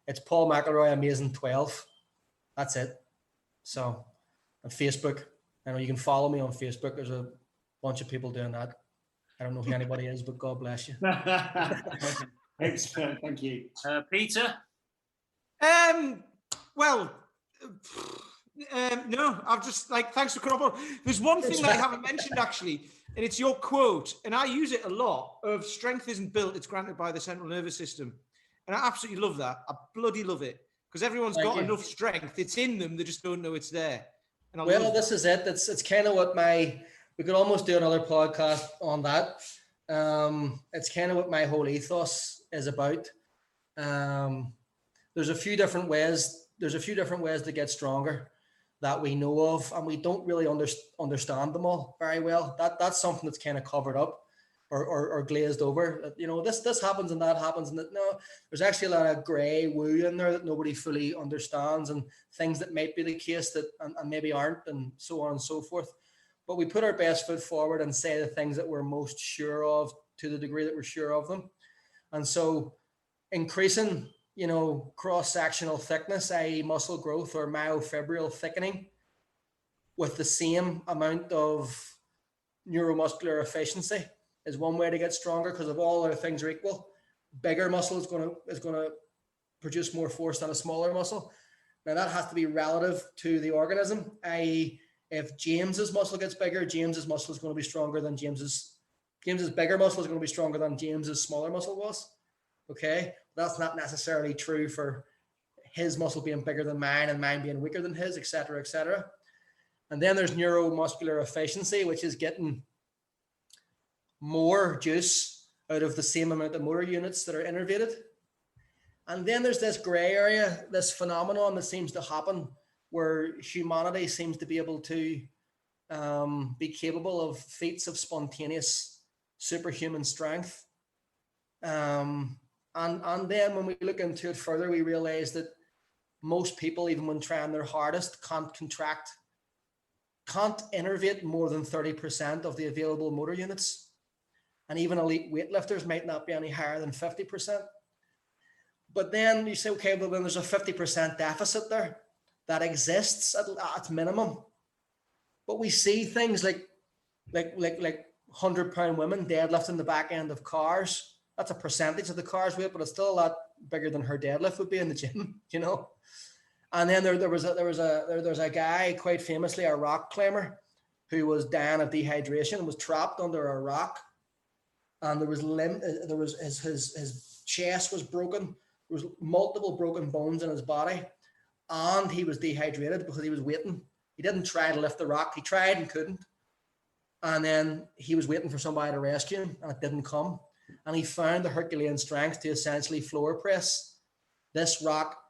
it's Paul McIlroy Amazing 12. That's it. So, and Facebook. I know you can follow me on Facebook. There's a bunch of people doing that. I don't know who anybody is, but God bless you.
Excellent, thank you.
Peter?
Well, no, I've just thanks for coming up. There's one thing that I haven't mentioned actually, and it's your quote, and I use it a lot, of strength isn't built, it's granted by the central nervous system. And I absolutely love that. I bloody love it. Because everyone's got enough strength. It's in them, they just don't know it's there. And
this is it. It's kind of what we could almost do another podcast on that. It's kind of what my whole ethos is about. There's a few different ways to get stronger that we know of, and we don't really understand them all very well. That's something that's kind of covered up or glazed over. You know, this happens and that happens, and no, there's actually a lot of grey woo in there that nobody fully understands, and things that might be the case that and maybe aren't, and so on and so forth. But we put our best foot forward and say the things that we're most sure of to the degree that we're sure of them. And so increasing, you know, cross-sectional thickness, i.e. muscle growth or myofibril thickening, with the same amount of neuromuscular efficiency is one way to get stronger, because if all other things are equal, bigger muscle is going to produce more force than a smaller muscle. Now that has to be relative to the organism, i.e. if James's muscle gets bigger, James's muscle is going to be stronger than James's bigger muscle is going to be stronger than James's smaller muscle was. Okay, that's not necessarily true for his muscle being bigger than mine and mine being weaker than his, etc., etc. And then there's neuromuscular efficiency, which is getting more juice out of the same amount of motor units that are innervated. And then there's this gray area, this phenomenon that seems to happen where humanity seems to be able to be capable of feats of spontaneous superhuman strength. And then when we look into it further, we realize that most people, even when trying their hardest, can't innervate more than 30% of the available motor units. And even elite weightlifters might not be any higher than 50%. But then you say, okay, well, then there's a 50% deficit there that exists at minimum. But we see things like 100-pound women deadlifting the back end of cars. That's a percentage of the car's weight, but it's still a lot bigger than her deadlift would be in the gym, you know. And then there was a guy, quite famously, a rock climber, who was dying of dehydration and was trapped under a rock. And his chest was broken. There was multiple broken bones in his body, and he was dehydrated because he was waiting. He didn't try to lift the rock. He tried and couldn't. And then he was waiting for somebody to rescue him, and it didn't come. And he found the Herculean strength to essentially floor press this rock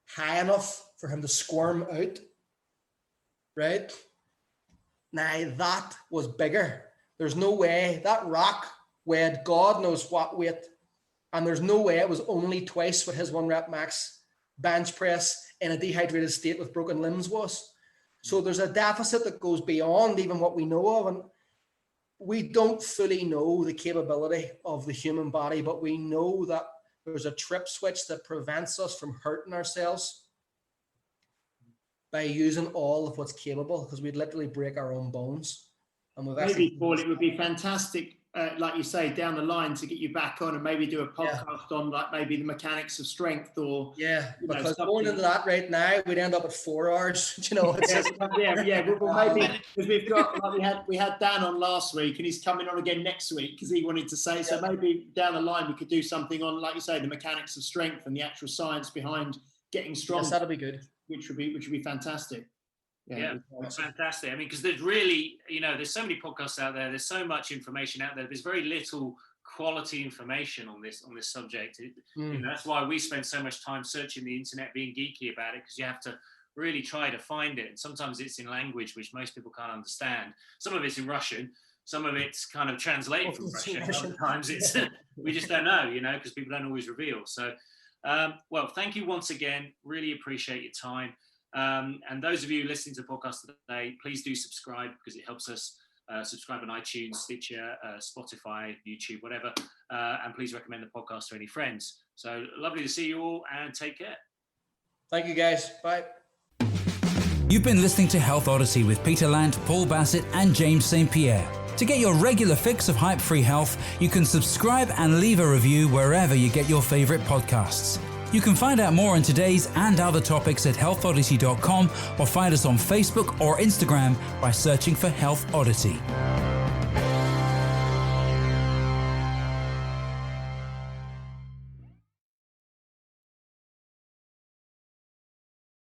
high enough for him to squirm out. Right? Now that was bigger. There's no way that rock weighed God knows what weight. And there's no way it was only twice what his 1 rep max bench press in a dehydrated state with broken limbs was. So there's a deficit that goes beyond even what we know of. And we don't fully know the capability of the human body, but we know that there's a trip switch that prevents us from hurting ourselves by using all of what's capable, because we'd literally break our own bones. And
maybe, Paul, it would be fantastic, like you say, down the line to get you back on and maybe do a podcast on like maybe the mechanics of strength or
because going into that right now we'd end up at 4 hours. You know, it's
well, maybe because we've got we had Dan on last week and he's coming on again next week because he wanted to say so. Maybe down the line we could do something on, like you say, the mechanics of strength and the actual science behind getting strong.
Yes, that'll be good.
Which would be fantastic.
Yeah, fantastic. I mean, because there's really, there's so many podcasts out there. There's so much information out there. There's very little quality information on this subject. That's why we spend so much time searching the internet, being geeky about it, because you have to really try to find it. And sometimes it's in language which most people can't understand. Some of it's in Russian. some of it's kind of translated from pressure. Sometimes it's we just don't know, because people don't always reveal. So, well, thank you once again. Really appreciate your time. And those of you listening to the podcast today, please do subscribe because it helps us. Subscribe on iTunes, Stitcher, Spotify, YouTube, whatever. And please recommend the podcast to any friends. So lovely to see you all, and take care.
Thank you, guys. Bye.
You've been listening to Health Odyssey with Peter Lant, Paul Bassett, and James St. Pierre. To get your regular fix of hype-free health, you can subscribe and leave a review wherever you get your favorite podcasts. You can find out more on today's and other topics at healthodyssey.com or find us on Facebook or Instagram by searching for Health Odyssey.